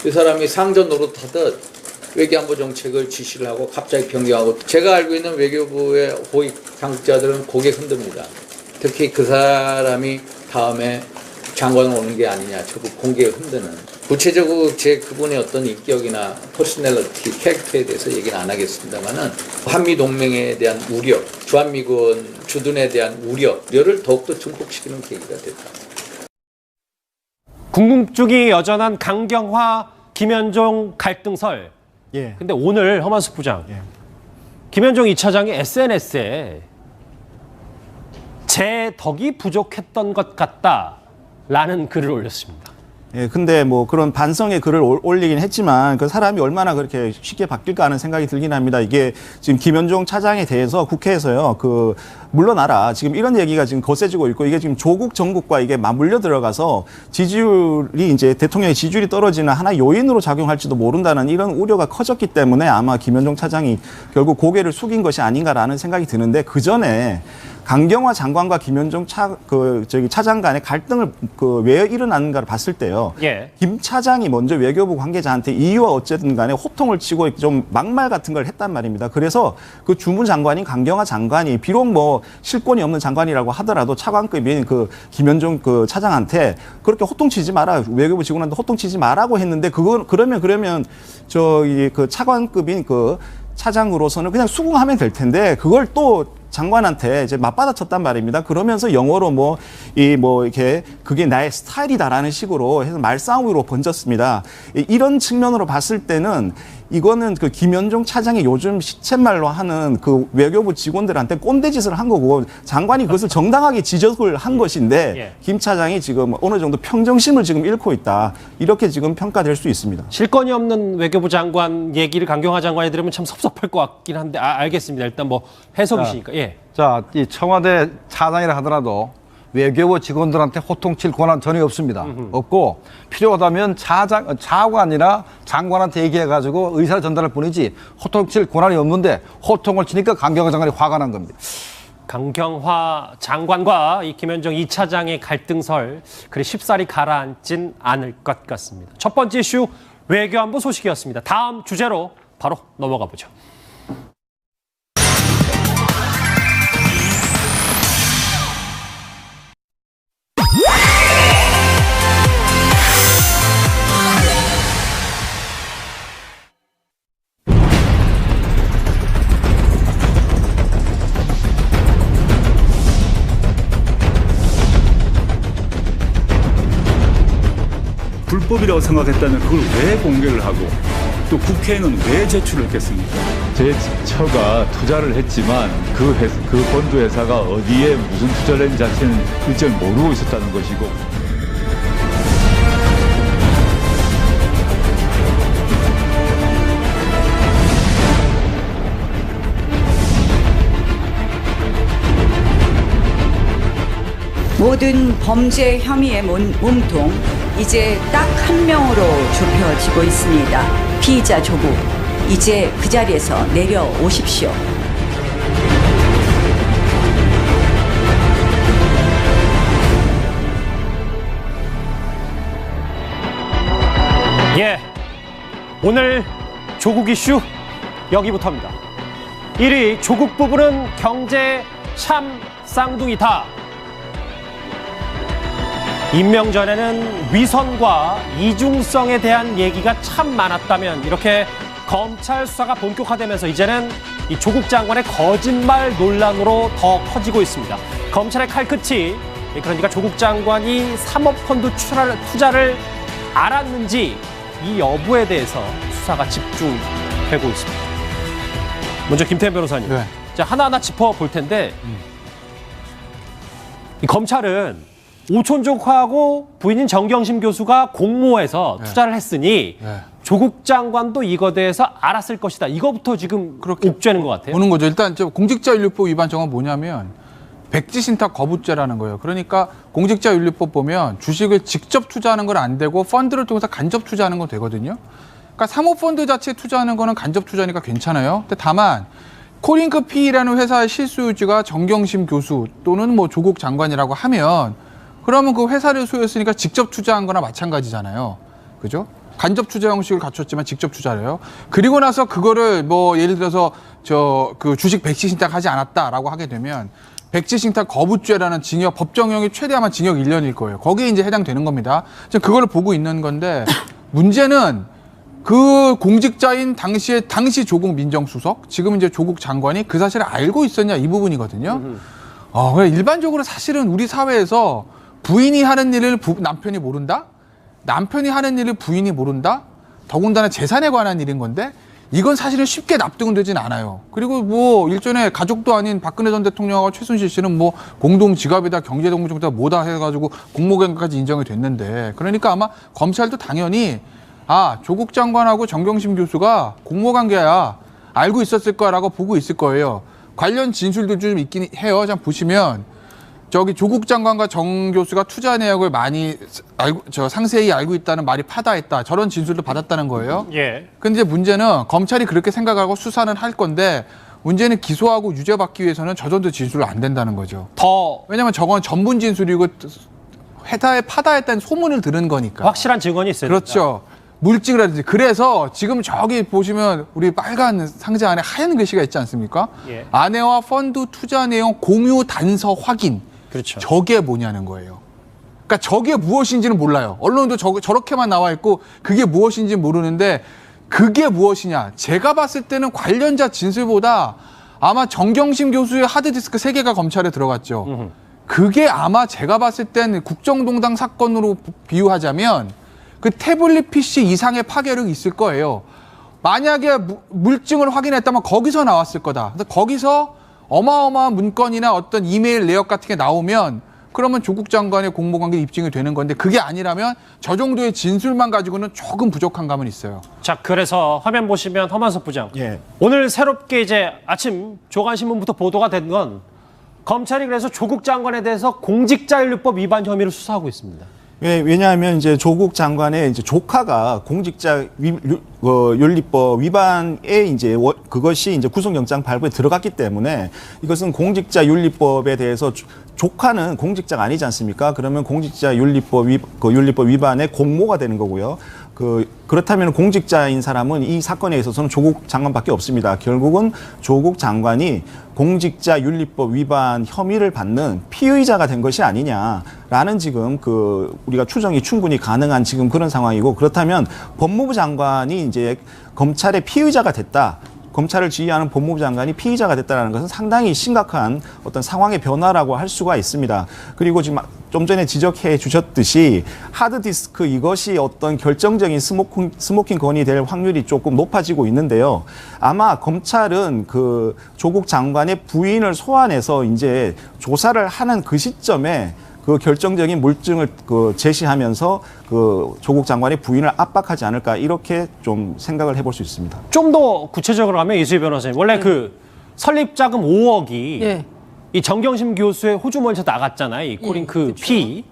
그 사람이 상전 노릇하듯 외교안보 정책을 지시를 하고 갑자기 변경하고 제가 알고 있는 외교부의 고위 당국자들은 고개 흔듭니다. 특히 그 사람이 다음에 장관 오는 게 아니냐, 조국 공개를 흔드는. 구체적으로 그분의 어떤 인격이나 퍼스널리티, 캐릭터에 대해서 얘기는 안 하겠습니다만은 한미 동맹에 대한 우려, 주한미군 주둔에 대한 우려를 더욱더 증폭시키는 계기가 됐다. 궁금증이 여전한 강경화, 김현종 갈등설. 예. 근데 오늘 허만숙 부장, 김현종 2차장이 SNS에 제 덕이 부족했던 것 같다라는 글을 올렸습니다. 예, 근데 뭐 그런 반성의 글을 올리긴 했지만 그 사람이 얼마나 그렇게 쉽게 바뀔까 하는 생각이 들긴 합니다. 이게 지금 김현종 차장에 대해서 국회에서요, 물러나라. 지금 이런 얘기가 지금 거세지고 있고 이게 지금 조국 정국과 이게 맞물려 들어가서 지지율이 이제 대통령의 지지율이 떨어지는 하나의 요인으로 작용할지도 모른다는 이런 우려가 커졌기 때문에 아마 김현종 차장이 결국 고개를 숙인 것이 아닌가라는 생각이 드는데 그 전에 강경화 장관과 김현종 차장 간의 갈등을 왜 일어났는가를 봤을 때요. 예. 김 차장이 먼저 외교부 관계자한테 이유와 어쨌든 간에 호통을 치고 좀 막말 같은 걸 했단 말입니다. 그래서 그 주무 장관인 강경화 장관이 비록 뭐 실권이 없는 장관이라고 하더라도 차관급인 그 김현종 그 차장한테 그렇게 호통치지 마라. 외교부 직원한테 호통치지 마라고 했는데 그러면 저기 그 차관급인 그 차장으로서는 그냥 수긍하면 될 텐데 그걸 또 장관한테 이제 맞받아쳤단 말입니다. 그러면서 영어로 이렇게 그게 나의 스타일이다라는 식으로 해서 말싸움으로 번졌습니다. 이런 측면으로 봤을 때는 이거는 그 김현종 차장이 요즘 시쳇말로 하는 그 외교부 직원들한테 꼰대짓을 한 거고 장관이 그것을 정당하게 지적을 한 것인데 예. 김 차장이 지금 어느 정도 평정심을 지금 잃고 있다. 이렇게 지금 평가될 수 있습니다. 실권이 없는 외교부 장관 얘기를 강경화 장관이 들으면 참 섭섭할 것 같긴 한데 알겠습니다. 일단 뭐 해석이시니까. 예. 자, 이 청와대 차장이라 하더라도 외교부 직원들한테 호통칠 권한 전혀 없습니다. 없고 필요하다면 차관이나 장관한테 얘기해가지고 의사를 전달할 뿐이지 호통칠 권한이 없는데 호통을 치니까 강경화 장관이 화가 난 겁니다. 강경화 장관과 이 김현종 2차장의 갈등설 그리 쉽사리 가라앉진 않을 것 같습니다. 첫 번째 이슈 외교안보 소식이었습니다. 다음 주제로 바로 넘어가 보죠. 불법이라고 생각했다면 그걸 왜 공개를 하고 또 국회에는 왜 제출을 했겠습니까? 제 처가 투자를 했지만 그 본드 회사가 어디에 무슨 투자를 했는지 자체는 일절 모르고 있었다는 것이고 모든 범죄 혐의의 몸통 이제 딱 한 명으로 좁혀지고 있습니다. 피의자 조국, 이제 그 자리에서 내려오십시오. 예, 오늘 조국 이슈 여기부터입니다. 1위 조국 부부는 경제 참 쌍둥이다. 임명 전에는 위선과 이중성에 대한 얘기가 참 많았다면 이렇게 검찰 수사가 본격화되면서 이제는 이 조국 장관의 거짓말 논란으로 더 커지고 있습니다. 검찰의 칼끝이 그러니까 조국 장관이 사모펀드 투자를 알았는지 이 여부에 대해서 수사가 집중되고 있습니다. 먼저 김태현 변호사님, 네. 자, 하나하나 짚어볼 텐데 이 검찰은 오촌족하고 부인인 정경심 교수가 공모해서 투자를 했으니 조국 장관도 이거 대해서 알았을 것이다. 이거부터 지금 그렇게 옥죄는 것 같아요. 보는 거죠. 일단 공직자윤리법 위반 정은 뭐냐면 백지신탁 거부죄라는 거예요. 그러니까 공직자윤리법 보면 주식을 직접 투자하는 건 안 되고 펀드를 통해서 간접 투자하는 건 되거든요. 그러니까 사모펀드 자체에 투자하는 거는 간접 투자니까 괜찮아요. 근데 다만 코링크 P라는 회사의 실소유주가 정경심 교수 또는 뭐 조국 장관이라고 하면 그러면 그 회사를 소유했으니까 직접 투자한 거나 마찬가지잖아요. 그죠? 간접 투자 형식을 갖췄지만 직접 투자를 해요. 그리고 나서 그거를 뭐 예를 들어서 그 주식 백지 신탁하지 않았다라고 하게 되면 백지신탁 거부죄라는 징역, 법정형이 최대한 징역 1년일 거예요. 거기에 이제 해당되는 겁니다. 지금 그걸 보고 있는 건데 문제는 그 공직자인 당시 조국 민정수석, 지금 이제 조국 장관이 그 사실을 알고 있었냐 이 부분이거든요. 일반적으로 사실은 우리 사회에서 부인이 하는 일을 남편이 모른다? 남편이 하는 일을 부인이 모른다? 더군다나 재산에 관한 일인 건데 이건 사실은 쉽게 납득은 되진 않아요. 그리고 뭐 일전에 가족도 아닌 박근혜 전 대통령하고 최순실 씨는 뭐 공동 지갑이다, 경제 동정이다, 뭐다 해가지고 공모경까지 인정이 됐는데, 그러니까 아마 검찰도 당연히 조국 장관하고 정경심 교수가 공모관계야 알고 있었을 거라고 보고 있을 거예요. 관련 진술도 좀 있긴 해요. 자 보시면 저기 조국 장관과 정 교수가 투자 내역을 많이 상세히 알고 있다는 말이 파다했다. 저런 진술도 받았다는 거예요. 예. 근데 문제는 검찰이 그렇게 생각하고 수사는 할 건데 문제는 기소하고 유죄받기 위해서는 저 정도 진술은 안 된다는 거죠. 왜냐면 저건 전문 진술이고 회사에 파다했다는 소문을 들은 거니까. 확실한 증언이 있어요. 그렇죠. 물증이라든지. 그래서 지금 저기 보시면 우리 빨간 상자 안에 하얀 글씨가 있지 않습니까? 예. 아내와 펀드 투자 내용 공유 단서 확인. 그렇죠. 저게 뭐냐는 거예요. 그러니까 저게 무엇인지는 몰라요. 언론도 저렇게만 나와 있고 그게 무엇인지 모르는데 그게 무엇이냐. 제가 봤을 때는 관련자 진술보다 아마 정경심 교수의 하드디스크 3개가 검찰에 들어갔죠. 그게 아마 제가 봤을 때는 국정농단 사건으로 비유하자면 그 태블릿 PC 이상의 파괴력이 있을 거예요. 만약에 물증을 확인했다면 거기서 나왔을 거다. 근데 거기서 어마어마한 문건이나 어떤 이메일 내역 같은 게 나오면 그러면 조국 장관의 공모관계 입증이 되는 건데 그게 아니라면 저 정도의 진술만 가지고는 조금 부족한 감은 있어요. 자, 그래서 화면 보시면 허만석 부장. 예. 오늘 새롭게 이제 아침 조간신문부터 보도가 된 건 검찰이 그래서 조국 장관에 대해서 공직자윤리법 위반 혐의를 수사하고 있습니다. 왜냐하면 이제 조국 장관의 이제 조카가 공직자 윤리법 위반에 이제 그것이 이제 구속영장 발부에 들어갔기 때문에 이것은 공직자 윤리법에 대해서 조카는 공직자가 아니지 않습니까? 그러면 공직자 윤리법 위반의 공모가 되는 거고요. 그렇다면 공직자인 사람은 이 사건에 있어서는 조국 장관밖에 없습니다. 결국은 조국 장관이 공직자 윤리법 위반 혐의를 받는 피의자가 된 것이 아니냐라는 지금 우리가 추정이 충분히 가능한 지금 그런 상황이고, 그렇다면 법무부 장관이 이제 검찰의 피의자가 됐다. 검찰을 지휘하는 법무부 장관이 피의자가 됐다는 것은 상당히 심각한 어떤 상황의 변화라고 할 수가 있습니다. 그리고 지금 좀 전에 지적해 주셨듯이 하드디스크 이것이 어떤 결정적인 스모킹 건이 될 확률이 조금 높아지고 있는데요. 아마 검찰은 조국 장관의 부인을 소환해서 이제 조사를 하는 그 시점에 결정적인 물증을 제시하면서 조국 장관의 부인을 압박하지 않을까, 이렇게 좀 생각을 해볼 수 있습니다. 좀 더 구체적으로 하면 이수희 변호사님, 원래 설립자금 5억이 이 정경심 교수의 호주머니에서 나갔잖아요. 이 코링크 P.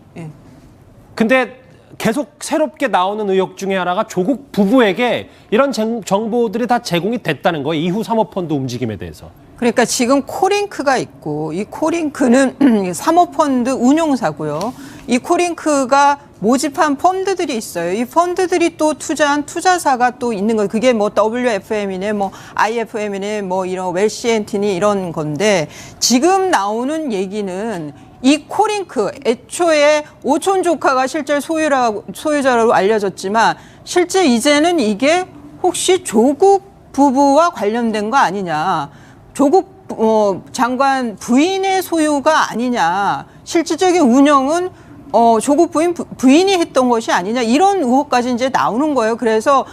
근데 계속 새롭게 나오는 의혹 중에 하나가 조국 부부에게 이런 정보들이 다 제공이 됐다는 거예요. 이후 사모펀드 움직임에 대해서. 그러니까 지금 코링크가 있고, 이 코링크는 사모펀드 운용사고요. 이 코링크가 모집한 펀드들이 있어요. 이 펀드들이 또 투자한 투자사가 또 있는 거예요. 그게 뭐 WFM이네, 뭐 IFM이네, 뭐 이런 웰시엔틴이 이런 건데, 지금 나오는 얘기는 이 코링크, 애초에 오촌 조카가 실제 소유자로 알려졌지만 실제 이제는 이게 혹시 조국 부부와 관련된 거 아니냐. 조국 장관 부인의 소유가 아니냐. 실질적인 운영은 조국 부인이 했던 것이 아니냐. 이런 의혹까지 이제 나오는 거예요. 그래서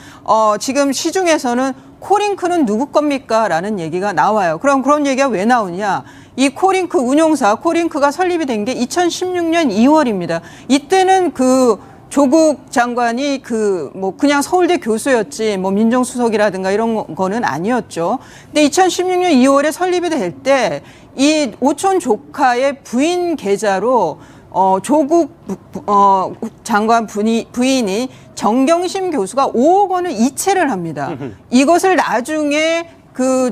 지금 시중에서는 코링크는 누구 겁니까? 라는 얘기가 나와요. 그럼 그런 얘기가 왜 나오냐. 이 코링크 운용사, 코링크가 설립이 된 게 2016년 2월입니다. 이때는 조국 장관이 그냥 서울대 교수였지 뭐 민정수석이라든가 이런 거는 아니었죠. 근데 2016년 2월에 설립이 될 때 이 오촌 조카의 부인 계좌로 조국 장관 부인이 정경심 교수가 5억 원을 이체를 합니다. 이것을 나중에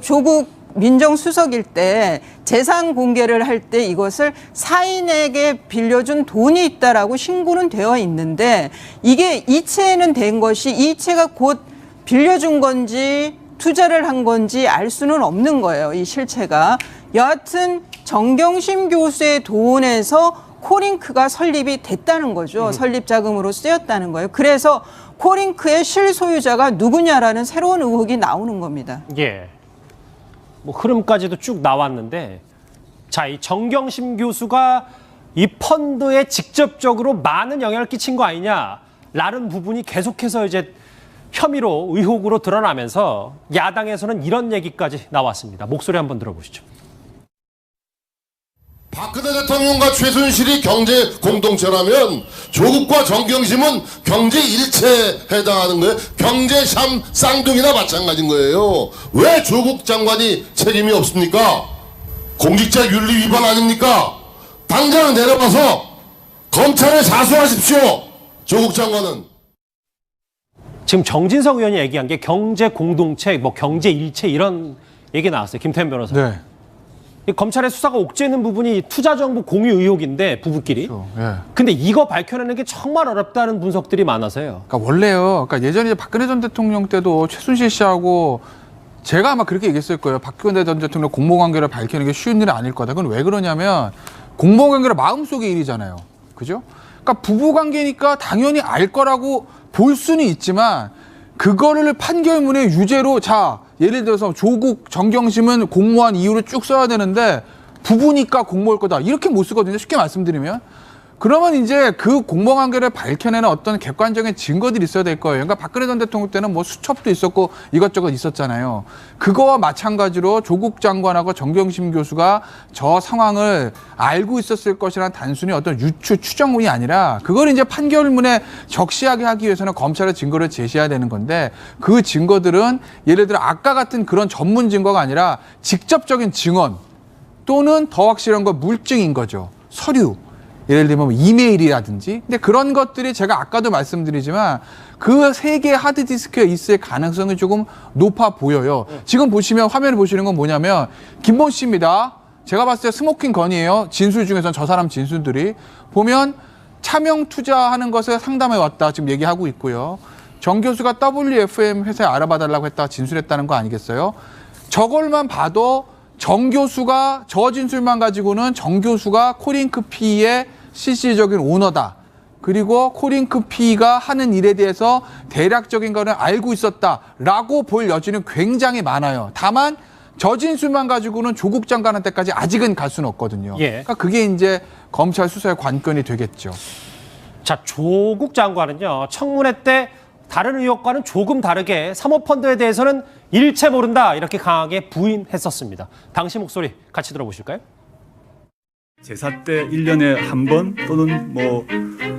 조국 민정수석일 때 재산 공개를 할 때 이것을 사인에게 빌려준 돈이 있다라고 신고는 되어 있는데, 이게 이체는 된 것이 이체가 곧 빌려준 건지 투자를 한 건지 알 수는 없는 거예요. 이 실체가. 여하튼 정경심 교수의 돈에서 코링크가 설립이 됐다는 거죠. 설립 자금으로 쓰였다는 거예요. 그래서 코링크의 실소유자가 누구냐라는 새로운 의혹이 나오는 겁니다. 예. 뭐 흐름까지도 쭉 나왔는데, 자, 이 정경심 교수가 이 펀드에 직접적으로 많은 영향을 끼친 거 아니냐라는 부분이 계속해서 이제 혐의로, 의혹으로 드러나면서 야당에서는 이런 얘기까지 나왔습니다. 목소리 한번 들어보시죠. 박근혜 대통령과 최순실이 경제 공동체라면 조국과 정경심은 경제 일체에 해당하는 거예요. 경제 쌍둥이나 마찬가지인 거예요. 왜 조국 장관이 책임이 없습니까? 공직자 윤리 위반 아닙니까? 당장 내려가서 검찰에 자수하십시오. 조국 장관은. 지금 정진석 의원이 얘기한 게 경제 공동체, 뭐 경제 일체 이런 얘기 나왔어요. 김태현 변호사. 네. 검찰의 수사가 옥죄는 부분이 투자 정보 공유 의혹인데 부부끼리. 그렇죠. 예. 근데 이거 밝혀내는 게 정말 어렵다는 분석들이 많아서요. 그러니까 원래요. 그러니까 예전에 박근혜 전 대통령 때도 최순실 씨하고 제가 아마 그렇게 얘기했을 거예요. 박근혜 전 대통령 공모관계를 밝히는 게 쉬운 일은 아닐 거다. 그건 왜 그러냐면 공모관계는 마음속의 일이잖아요. 그죠? 그러니까 부부관계니까 당연히 알 거라고 볼 수는 있지만 그거를 판결문의 유죄로 자 예를 들어서 조국 정경심은 공모한 이유를 쭉 써야 되는데 부부니까 공모할 거다 이렇게 못 쓰거든요. 쉽게 말씀드리면. 그러면 이제 그 공모관계를 밝혀내는 어떤 객관적인 증거들이 있어야 될 거예요. 그러니까 박근혜 전 대통령 때는 뭐 수첩도 있었고 이것저것 있었잖아요. 그거와 마찬가지로 조국 장관하고 정경심 교수가 저 상황을 알고 있었을 것이라는 단순히 어떤 추정이 아니라 그걸 이제 판결문에 적시하게 하기 위해서는 검찰의 증거를 제시해야 되는 건데 그 증거들은 예를 들어 아까 같은 그런 전문 증거가 아니라 직접적인 증언 또는 더 확실한 건 물증인 거죠. 서류. 예를 들면 이메일이라든지. 근데 그런 것들이 제가 아까도 말씀드리지만 그 세 개의 하드디스크에 있을 가능성이 조금 높아 보여요. 지금 보시면 화면을 보시는 건 뭐냐면 김모 씨입니다. 제가 봤을 때 스모킹 건이에요. 진술 중에서는 저 사람 진술들이. 보면 차명 투자하는 것을 상담해 왔다 지금 얘기하고 있고요. 정 교수가 WFM 회사에 알아봐달라고 했다가 진술했다는 거 아니겠어요? 저걸만 봐도 정 교수가 저 진술만 가지고는 정 교수가 코링크피의 실질적인 오너다. 그리고 코링크피가 하는 일에 대해서 대략적인 거는 알고 있었다라고 볼 여지는 굉장히 많아요. 다만 저 진술만 가지고는 조국 장관한테까지 아직은 갈 수는 없거든요. 예. 그러니까 그게 이제 검찰 수사의 관건이 되겠죠. 자, 조국 장관은요. 청문회 때 다른 의혹과는 조금 다르게 사모펀드에 대해서는 일체 모른다 이렇게 강하게 부인했었습니다. 당시 목소리 같이 들어보실까요? 제사 때 1년에 한 번 또는 뭐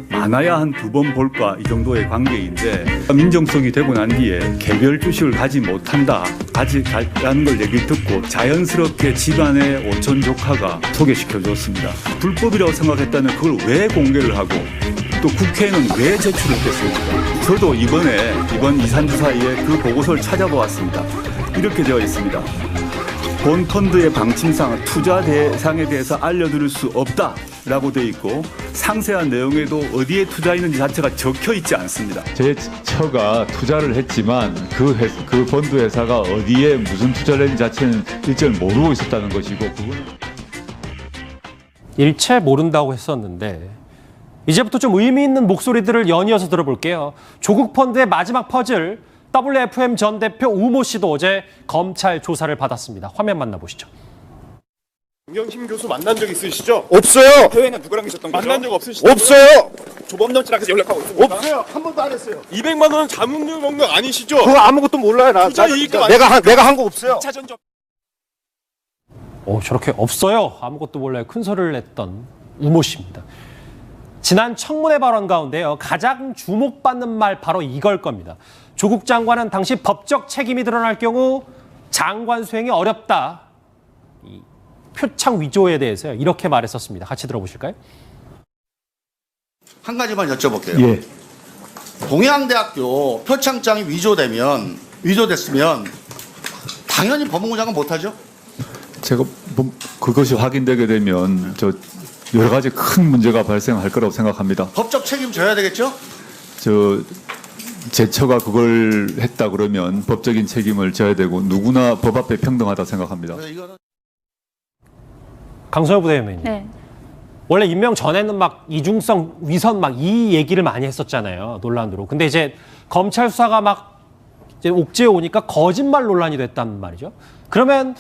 많아야 한 2번 볼까 이 정도의 관계인데 민정성이 되고 난 뒤에 개별 주식을 가지 못한다 가지라는 걸 얘기를 듣고 자연스럽게 집안의 오촌 조카가 소개시켜줬습니다. 불법이라고 생각했다면 그걸 왜 공개를 하고 또 국회에는 왜 제출했겠습니까? 저도 이번 2~3주 사이에 그 보고서를 찾아보았습니다. 이렇게 되어 있습니다. 본 펀드의 방침상 투자 대상에 대해서 알려드릴 수 없다라고 되어 있고 상세한 내용에도 어디에 투자했는지 자체가 적혀 있지 않습니다. 제 처가 투자를 했지만 그 펀드 회사가 어디에 무슨 투자를 했는지 자체는 일절 모르고 있었다는 것이고 그거는 일체 모른다고 했었는데 이제부터 좀 의미 있는 목소리들을 연이어서 들어볼게요. 조국 펀드의 마지막 퍼즐 WFM 전 대표 우모 씨도 어제 검찰 조사를 받았습니다. 화면 만나보시죠. 정경심 교수 만난 적 있으시죠? 없어요. 해외는 누구랑 계셨던 거죠? 만난 적 없으시죠? 없어요. 조범련 씨랑서 연락하고 있습니까? 없어요. 한 번도 안 했어요. 200만 원 자문료 먹는 거 아니시죠? 그거 아무것도 몰라요. 투자 이익도 내가 한 거 없어요. 저렇게 없어요. 아무것도 몰라요. 큰 소리를 냈던 우모 씨입니다. 지난 청문회 발언 가운데요. 가장 주목받는 말 바로 이걸 겁니다. 조국 장관은 당시 법적 책임이 드러날 경우 장관 수행이 어렵다. 이 표창 위조에 대해서 이렇게 말했었습니다. 같이 들어보실까요? 한 가지만 여쭤볼게요. 예. 동해안대학교 표창장이 위조됐으면 당연히 법무부 장관 못하죠? 제가 그것이 확인되게 되면 여러 가지 큰 문제가 발생할 거라고 생각합니다. 법적 책임 져야 되겠죠? 제 처가 그걸 했다 그러면 법적인 책임을 져야 되고 누구나 법 앞에 평등하다 생각합니다. 강성열 부대변인님. 네. 원래 임명 전에는 막 이중성 위선 막 이 얘기를 많이 했었잖아요. 논란으로. 근데 이제 검찰 수사가 막 이제 옥죄어 오니까 거짓말 논란이 됐단 말이죠. 그러면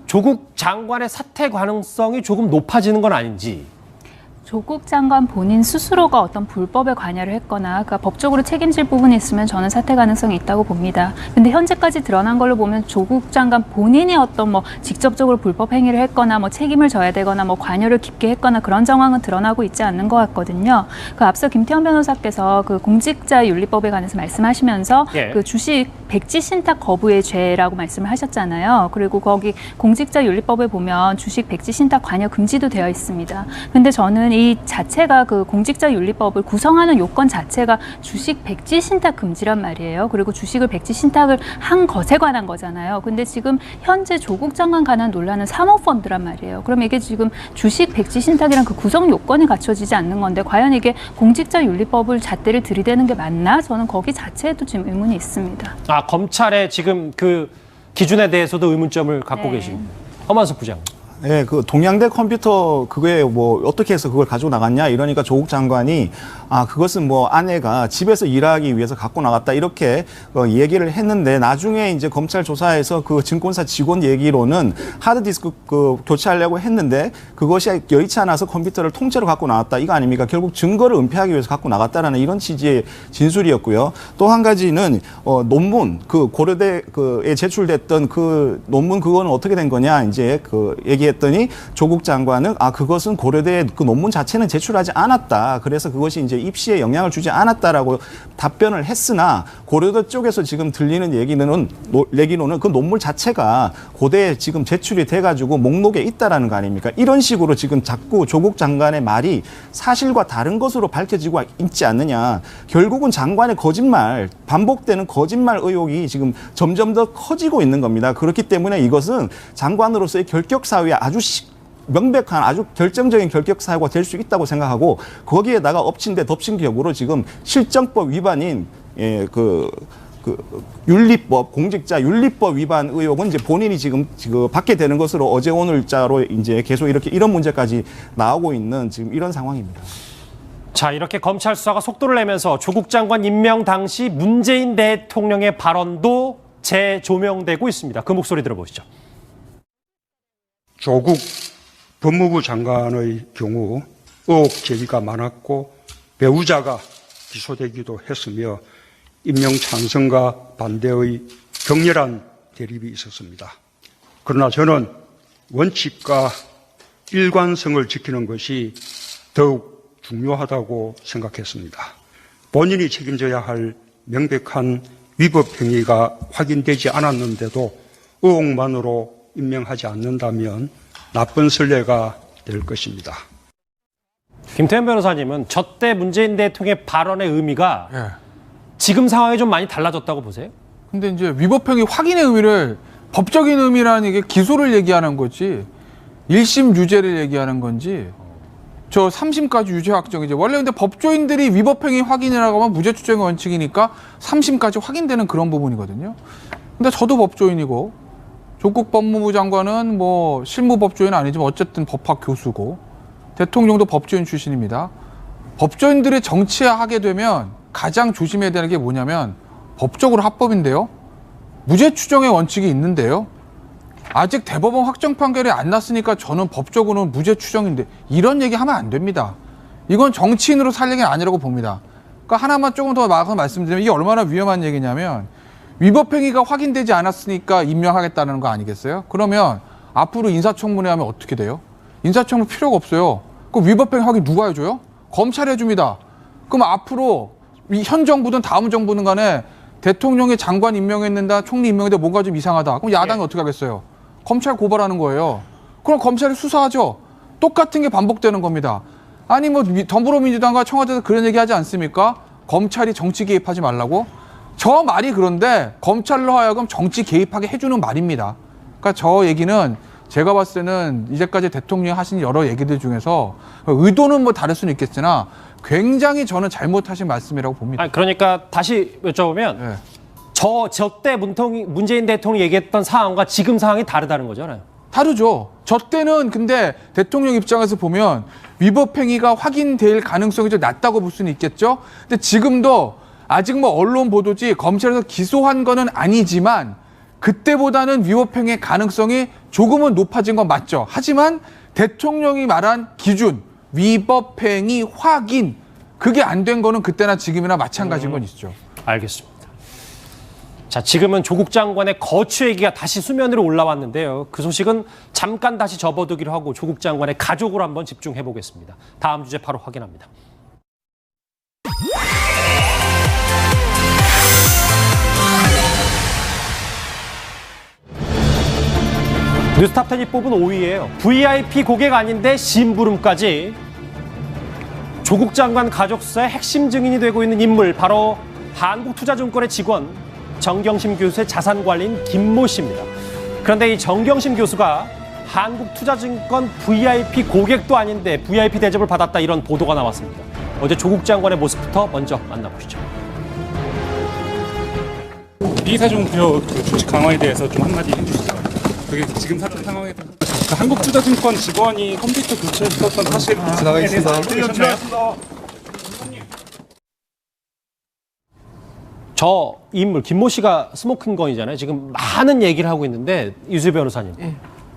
조국 장관의 사퇴 가능성이 조금 높아지는 건 아닌지. 조국 장관 본인 스스로가 어떤 불법에 관여를 했거나 그러니까 법적으로 책임질 부분이 있으면 저는 사퇴 가능성이 있다고 봅니다. 근데 현재까지 드러난 걸로 보면 조국 장관 본인이 어떤 뭐 직접적으로 불법 행위를 했거나 뭐 책임을 져야 되거나 뭐 관여를 깊게 했거나 그런 정황은 드러나고 있지 않는 것 같거든요. 그 앞서 김태원 변호사께서 그 공직자윤리법에 관해서 말씀하시면서 그 주식 백지 신탁 거부의 죄라고 말씀을 하셨잖아요. 그리고 거기 공직자윤리법에 보면 주식 백지 신탁 관여 금지도 되어 있습니다. 근데 저는 이 자체가 그 공직자윤리법을 구성하는 요건 자체가 주식 백지 신탁 금지란 말이에요. 그리고 주식을 백지 신탁을 한 것에 관한 거잖아요. 근데 지금 현재 조국 장관 관한 논란은 사모펀드란 말이에요. 그럼 이게 지금 주식 백지 신탁이란 그 구성 요건이 갖춰지지 않는 건데 과연 이게 공직자윤리법을 잣대를 들이대는 게 맞나? 저는 거기 자체에도 지금 의문이 있습니다. 아, 검찰의 지금 그 기준에 대해서도 의문점을 갖고 계십니다. 허만석 부장. 네, 그 동양대 컴퓨터 그게 뭐 어떻게 해서 그걸 가지고 나갔냐 이러니까 조국 장관이 아 그것은 뭐 아내가 집에서 일하기 위해서 갖고 나갔다 이렇게 얘기를 했는데 나중에 이제 검찰 조사에서 그 증권사 직원 얘기로는 하드디스크 그 교체하려고 했는데 그것이 여의치 않아서 컴퓨터를 통째로 갖고 나왔다 이거 아닙니까? 결국 증거를 은폐하기 위해서 갖고 나갔다라는 이런 취지의 진술이었고요. 또 한 가지는 논문 그 고려대 그에 제출됐던 그 논문 그거는 어떻게 된 거냐 이제 그 얘기했더니 조국 장관은 아 그것은 고려대 그 논문 자체는 제출하지 않았다. 그래서 그것이 이제 입시에 영향을 주지 않았다라고 답변을 했으나 고려대 쪽에서 지금 들리는 얘기로는 그 논문 자체가 고대에 지금 제출이 돼가지고 목록에 있다라는 거 아닙니까? 이런 식으로 지금 자꾸 조국 장관의 말이 사실과 다른 것으로 밝혀지고 있지 않느냐. 결국은 장관의 거짓말, 반복되는 거짓말 의혹이 지금 점점 더 커지고 있는 겁니다. 그렇기 때문에 이것은 장관으로서의 결격 사유에 아주 명백한 아주 결정적인 결격 사유가 될 수 있다고 생각하고 거기에다가 엎친 데 덮친 격으로 지금 실정법 위반인 윤리법 공직자 윤리법 위반 의혹은 이제 본인이 지금 받게 되는 것으로 어제 오늘자로 이제 계속 이렇게 이런 문제까지 나오고 있는 지금 이런 상황입니다. 자, 이렇게 검찰 수사가 속도를 내면서 조국 장관 임명 당시 문재인 대통령의 발언도 재조명되고 있습니다. 그 목소리 들어보시죠. 조국 법무부 장관의 경우 의혹 제기가 많았고 배우자가 기소되기도 했으며 임명 찬성과 반대의 격렬한 대립이 있었습니다. 그러나 저는 원칙과 일관성을 지키는 것이 더욱 중요하다고 생각했습니다. 본인이 책임져야 할 명백한 위법 행위가 확인되지 않았는데도 의혹만으로 임명하지 않는다면 나쁜 선례가 될 것입니다. 김태현 변호사님은 저때 문재인 대통령의 발언의 의미가 지금 상황이 좀 많이 달라졌다고 보세요? 근데 이제 위법행위 확인의 의미를 법적인 의미라는 게 기소를 얘기하는 거지 1심 유죄를 얘기하는 건지 저 3심까지 유죄 확정이지. 원래 근데 법조인들이 위법행위 확인이라고 하면 무죄 추정의 원칙이니까 3심까지 확인되는 그런 부분이거든요. 근데 저도 법조인이고 조국 법무부 장관은 뭐 실무 법조인은 아니지만 어쨌든 법학 교수고 대통령도 법조인 출신입니다. 법조인들이 정치하게 되면 가장 조심해야 되는 게 뭐냐면 법적으로 합법인데요. 무죄 추정의 원칙이 있는데요. 아직 대법원 확정 판결이 안 났으니까 저는 법적으로는 무죄 추정인데 이런 얘기 하면 안 됩니다. 이건 정치인으로 살 얘기는 아니라고 봅니다. 그러니까 하나만 조금 더 나가서 말씀드리면 이게 얼마나 위험한 얘기냐면 위법행위가 확인되지 않았으니까 임명하겠다는 거 아니겠어요? 그러면 앞으로 인사청문회 하면 어떻게 돼요? 인사청문회 필요가 없어요. 그럼 위법행위 확인 누가 해줘요? 검찰이 해줍니다. 그럼 앞으로 현 정부든 다음 정부든 간에 대통령이 장관 임명했는다, 총리 임명했는데 뭔가 좀 이상하다. 그럼 야당이 어떻게 하겠어요? 검찰 고발하는 거예요. 그럼 검찰이 수사하죠. 똑같은 게 반복되는 겁니다. 아니 뭐 더불어민주당과 청와대에서 그런 얘기 하지 않습니까? 검찰이 정치 개입하지 말라고? 저 말이 그런데 검찰로 하여금 정치 개입하게 해주는 말입니다. 그러니까 저 얘기는 제가 봤을 때는 이제까지 대통령이 하신 여러 얘기들 중에서 의도는 뭐 다를 수는 있겠으나 굉장히 저는 잘못하신 말씀이라고 봅니다. 아니, 그러니까 다시 여쭤보면 저때 문재인 대통령이 얘기했던 상황과 지금 상황이 다르다는 거잖아요. 다르죠. 저 때는 근데 대통령 입장에서 보면 위법 행위가 확인될 가능성이 좀 낮다고 볼 수는 있겠죠. 근데 지금도 아직 뭐 언론 보도지 검찰에서 기소한 거는 아니지만 그때보다는 위법 행위의 가능성이 조금은 높아진 건 맞죠. 하지만 대통령이 말한 기준 위법 행위 확인 그게 안 된 거는 그때나 지금이나 마찬가지인 건 있죠. 알겠습니다. 자, 지금은 조국 장관의 거취 얘기가 다시 수면 위로 올라왔는데요. 그 소식은 잠깐 다시 접어두기로 하고 조국 장관의 가족으로 한번 집중해 보겠습니다. 다음 주제 바로 확인합니다. 뉴스탑10이 뽑은 5위예요. VIP 고객 아닌데 심부름까지. 조국 장관 가족 수사의 핵심 증인이 되고 있는 인물 바로 한국투자증권의 직원 정경심 교수의 자산관리인 김모 씨입니다. 그런데 이 정경심 교수가 한국투자증권 VIP 고객도 아닌데 VIP 대접을 받았다 이런 보도가 나왔습니다. 어제 조국 장관의 모습부터 먼저 만나보시죠. 비사종표 주식 강화에 대해서 좀 한마디 해주시죠. 그게 지금 사태 상황에 한국투자증권 직원이 컴퓨터 교체했었던 사실에 대해서 알고 계셨나요? 저 인물 김모 씨가 스모킹건이잖아요. 지금 많은 얘기를 하고 있는데 유수 변호사님.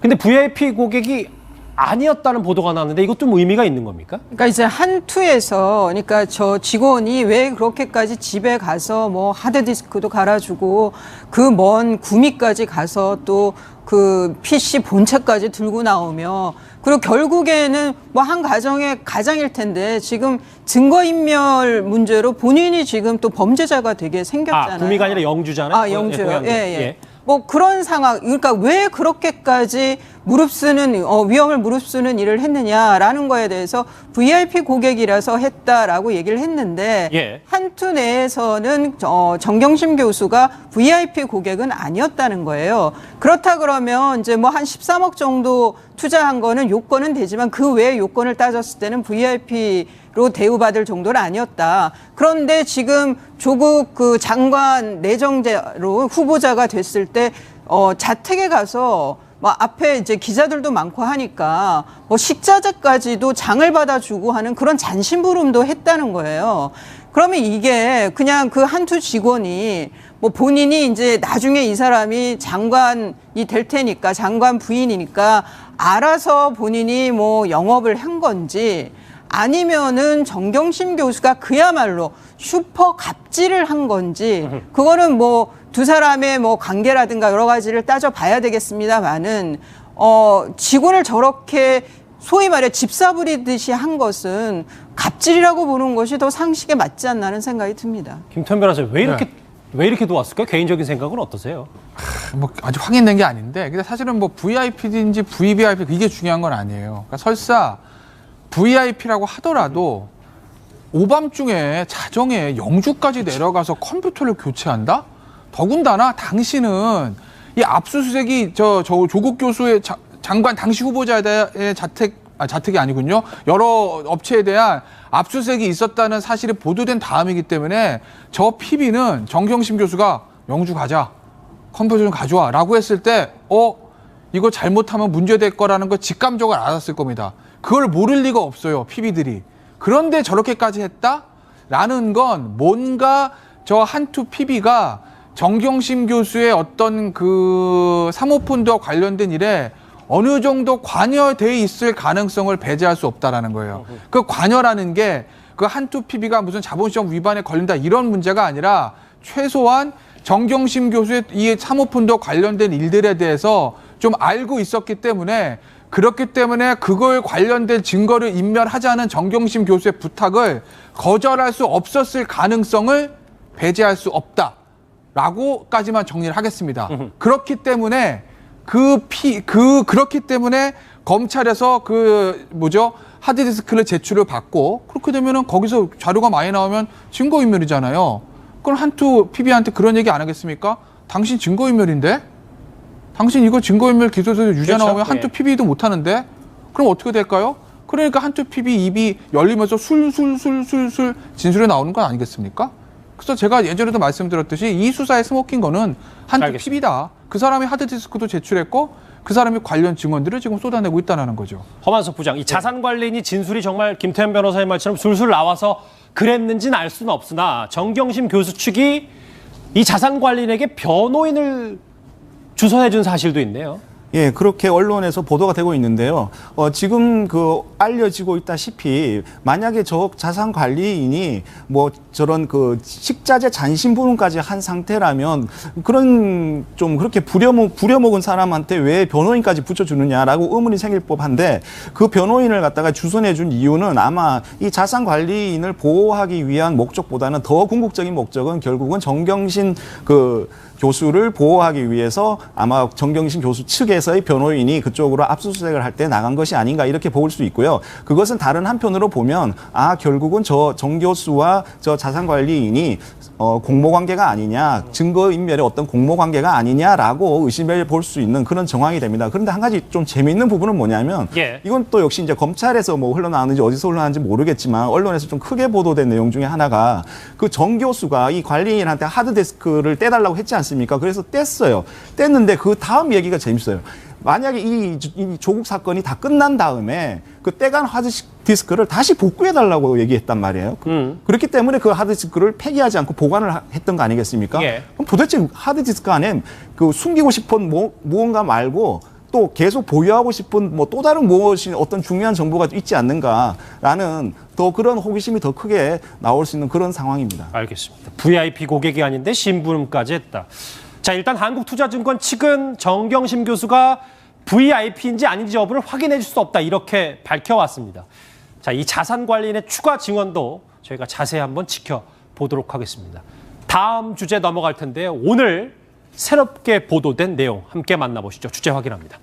근데 VIP 고객이 아니었다는 보도가 나왔는데 이것 좀 의미가 있는 겁니까? 그러니까 이제 한투에서 그러니까 저 직원이 왜 그렇게까지 집에 가서 뭐 하드디스크도 갈아주고 그 먼 구미까지 가서 또 그 PC 본체까지 들고 나오며 그리고 결국에는 뭐 한 가정의 가장일 텐데 지금 증거인멸 문제로 본인이 지금 또 범죄자가 되게 생겼잖아요. 구미가 아니라 영주잖아요. 아, 영주요. 예. 뭐 그런 상황, 그러니까 왜 그렇게까지 무릅쓰는 위험을 무릅쓰는 일을 했느냐라는 거에 대해서 VIP 고객이라서 했다라고 얘기를 했는데 한투 내에서는 정경심 교수가 VIP 고객은 아니었다는 거예요. 그렇다 그러면 이제 뭐 한 13억 정도 투자한 거는 요건은 되지만 그 외의 요건을 따졌을 때는 VIP로 대우받을 정도는 아니었다. 그런데 지금 조국 그 장관 내정자로 후보자가 됐을 때 자택에 가서 뭐 앞에 이제 기자들도 많고 하니까 뭐 식자재까지도 장을 받아주고 하는 그런 잔심부름도 했다는 거예요. 그러면 이게 그냥 그 한투 직원이 뭐 본인이 이제 나중에 이 사람이 장관이 될 테니까 장관 부인이니까 알아서 본인이 뭐 영업을 한 건지 아니면은 정경심 교수가 그야말로 슈퍼 갑질을 한 건지 그거는 뭐 두 사람의 뭐 관계라든가 여러 가지를 따져봐야 되겠습니다만은 직원을 저렇게 소위 말해 집사 부리듯이 한 것은 갑질이라고 보는 것이 더 상식에 맞지 않나는 생각이 듭니다. 김태현 변호사님 왜 이렇게 도왔을까요? 개인적인 생각은 어떠세요? 뭐 아직 확인된 게 아닌데 근데 사실은 뭐 VIP인지 VVIP 이게 중요한 건 아니에요. 그러니까 설사 VIP라고 하더라도 오밤중에 자정에 영주까지 내려가서 컴퓨터를 교체한다? 더군다나 당신은 이 압수수색이 저 조국 교수의 장관 당시 후보자의 자택이 아니군요. 여러 업체에 대한 압수수색이 있었다는 사실이 보도된 다음이기 때문에 저 PB는 정경심 교수가 영주 가자, 컴퓨터 좀 가져와 라고 했을 때 이거 잘못하면 문제될 거라는 걸 직감적으로 알았을 겁니다. 그걸 모를 리가 없어요, PB들이. 그런데 저렇게까지 했다라는 건 뭔가 저 한투 PB가 정경심 교수의 어떤 그 사모펀드와 관련된 일에 어느 정도 관여돼 있을 가능성을 배제할 수 없다라는 거예요. 그 관여라는 게 그 한투 PB가 무슨 자본시장 위반에 걸린다 이런 문제가 아니라 최소한 정경심 교수의 이 사모펀드와 관련된 일들에 대해서 좀 알고 있었기 때문에 그렇기 때문에 그걸 관련된 증거를 인멸하자는 정경심 교수의 부탁을 거절할 수 없었을 가능성을 배제할 수 없다라고까지만 정리를 하겠습니다. 그렇기 때문에 그렇기 때문에 검찰에서 하드디스크를 제출을 받고 그렇게 되면은 거기서 자료가 많이 나오면 증거인멸이잖아요. 그럼 한투 PB한테 그런 얘기 안 하겠습니까? 당신 증거인멸인데? 당신 이거 증거인멸 기소에서 유죄 나오면 한투 PB도 못 하는데? 그럼 어떻게 될까요? 그러니까 한투 PB 입이 열리면서 술술술술술 진술이 나오는 건 아니겠습니까? 그래서 제가 예전에도 말씀드렸듯이 이 수사의 스모킹 건은 한쪽 PB다. 그 사람이 하드디스크도 제출했고 그 사람이 관련 증언들을 지금 쏟아내고 있다는 거죠. 허만석 부장, 이 자산 관리인이 진술이 정말 김태현 변호사의 말처럼 술술 나와서 그랬는지는 알 수는 없으나 정경심 교수 측이 이 자산 관리인에게 변호인을 주선해준 사실도 있네요. 예, 그렇게 언론에서 보도가 되고 있는데요. 지금 알려지고 있다시피 만약에 저 자산 관리인이 뭐 저런 식자재 잔심부름까지 한 상태라면 그런 좀 그렇게 부려먹은 사람한테 왜 변호인까지 붙여주느냐라고 의문이 생길 법한데 그 변호인을 갖다가 주선해준 이유는 아마 이 자산 관리인을 보호하기 위한 목적보다는 더 궁극적인 목적은 결국은 정경심 교수를 보호하기 위해서 아마 정경심 교수 측에서의 변호인이 그쪽으로 압수수색을 할 때 나간 것이 아닌가 이렇게 볼 수 있고요. 그것은 다른 한편으로 보면 결국은 저 정 교수와 저 자산관리인이 공모관계가 아니냐, 증거인멸의 어떤 공모관계가 아니냐라고 의심해 볼 수 있는 그런 정황이 됩니다. 그런데 한 가지 좀 재미있는 부분은 뭐냐면 이건 또 역시 이제 검찰에서 뭐 흘러나왔는지 어디서 흘러나왔는지 모르겠지만 언론에서 좀 크게 보도된 내용 중에 하나가 그 정 교수가 이 관리인한테 하드디스크를 떼달라고 했지 않습니까? 그래서 뗐어요. 뗐는데 그 다음 얘기가 재밌어요. 만약에 이 조국 사건이 다 끝난 다음에 그 떼간 하드디스크를 다시 복구해달라고 얘기했단 말이에요. 그렇기 때문에 그 하드디스크를 폐기하지 않고 보관을 했던 거 아니겠습니까? 그럼 도대체 하드디스크 안에 숨기고 싶은 무언가 말고 또 계속 보유하고 싶은 또 다른 무엇이 어떤 중요한 정보가 있지 않는가라는 더 그런 호기심이 더 크게 나올 수 있는 그런 상황입니다. 알겠습니다. VIP 고객이 아닌데 심부름까지 했다. 자, 일단 한국투자증권 측은 정경심 교수가 VIP인지 아닌지 여부를 확인해 줄 수 없다 이렇게 밝혀왔습니다. 자, 이 자산관리인의 추가 증언도 저희가 자세히 한번 지켜보도록 하겠습니다. 다음 주제 넘어갈 텐데요. 오늘 새롭게 보도된 내용 함께 만나보시죠. 주제 확인합니다.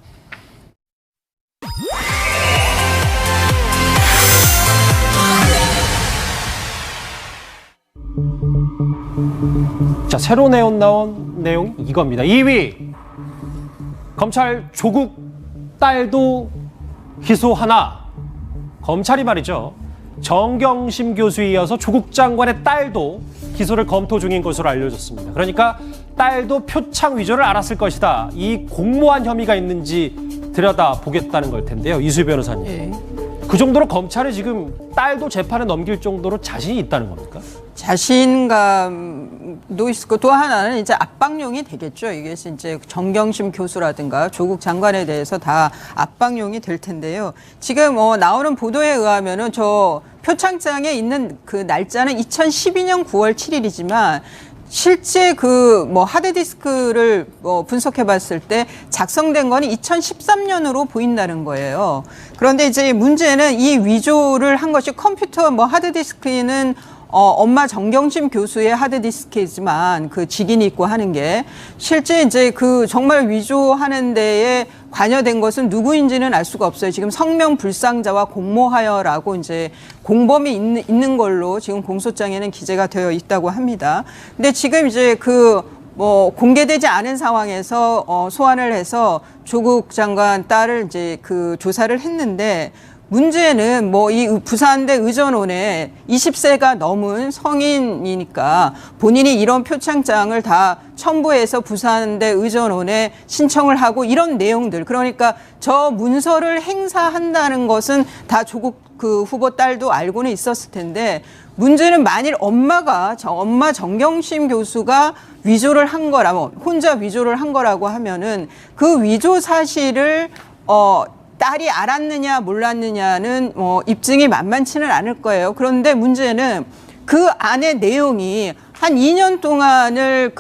자, 새로 나온 내용이 이겁니다. 2위, 검찰 조국 딸도 기소하나. 검찰이 말이죠. 정경심 교수에 이어서 조국 장관의 딸도 기소를 검토 중인 것으로 알려졌습니다. 그러니까 딸도 표창 위조를 알았을 것이다. 이 공모한 혐의가 있는지 들여다보겠다는 걸 텐데요. 이수희 변호사님. 그 정도로 검찰이 지금 딸도 재판에 넘길 정도로 자신이 있다는 겁니까? 자신감도 있고 또 하나는 이제 압박용이 되겠죠. 이게 이제 정경심 교수라든가 조국 장관에 대해서 다 압박용이 될 텐데요. 지금 나오는 보도에 의하면은 저 표창장에 있는 그 날짜는 2012년 9월 7일이지만 실제 하드디스크를 분석해 봤을 때 작성된 거는 2013년으로 보인다는 거예요. 그런데 이제 문제는 이 위조를 한 것이 컴퓨터 하드디스크는 엄마 정경심 교수의 하드디스크이지만 그 직인이 있고 하는 게 실제 이제 정말 위조하는 데에 관여된 것은 누구인지는 알 수가 없어요. 지금 성명 불상자와 공모하여라고 이제 공범이 있는 걸로 지금 공소장에는 기재가 되어 있다고 합니다. 근데 지금 이제 공개되지 않은 상황에서 소환을 해서 조국 장관 딸을 이제 조사를 했는데 문제는 이 부산대 의전원에 20세가 넘은 성인이니까 본인이 이런 표창장을 다 첨부해서 부산대 의전원에 신청을 하고 이런 내용들, 그러니까 저 문서를 행사한다는 것은 다 조국 후보 딸도 알고는 있었을 텐데 문제는 만일 엄마 정경심 교수가 위조를 한 거라면, 혼자 위조를 한 거라고 하면은 그 위조 사실을 딸이 알았느냐 몰랐느냐는 입증이 만만치는 않을 거예요. 그런데 문제는 그 안에 내용이 한 2년 동안을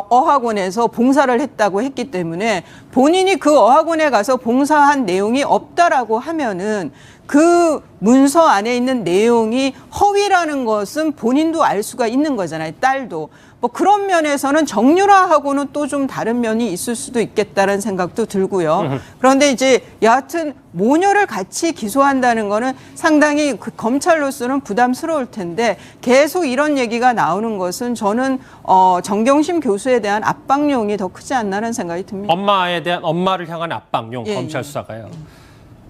어학원에서 봉사를 했다고 했기 때문에 본인이 그 어학원에 가서 봉사한 내용이 없다라고 하면은 그 문서 안에 있는 내용이 허위라는 것은 본인도 알 수가 있는 거잖아요. 딸도. 그런 면에서는 정유라하고는 또 좀 다른 면이 있을 수도 있겠다는 생각도 들고요. 그런데 이제 여하튼 모녀를 같이 기소한다는 거는 상당히 검찰로서는 부담스러울 텐데 계속 이런 얘기가 나오는 것은 저는 정경심 교수에 대한 압박용이 더 크지 않나라는 생각이 듭니다. 엄마를 향한 압박용, 검찰 수사가요.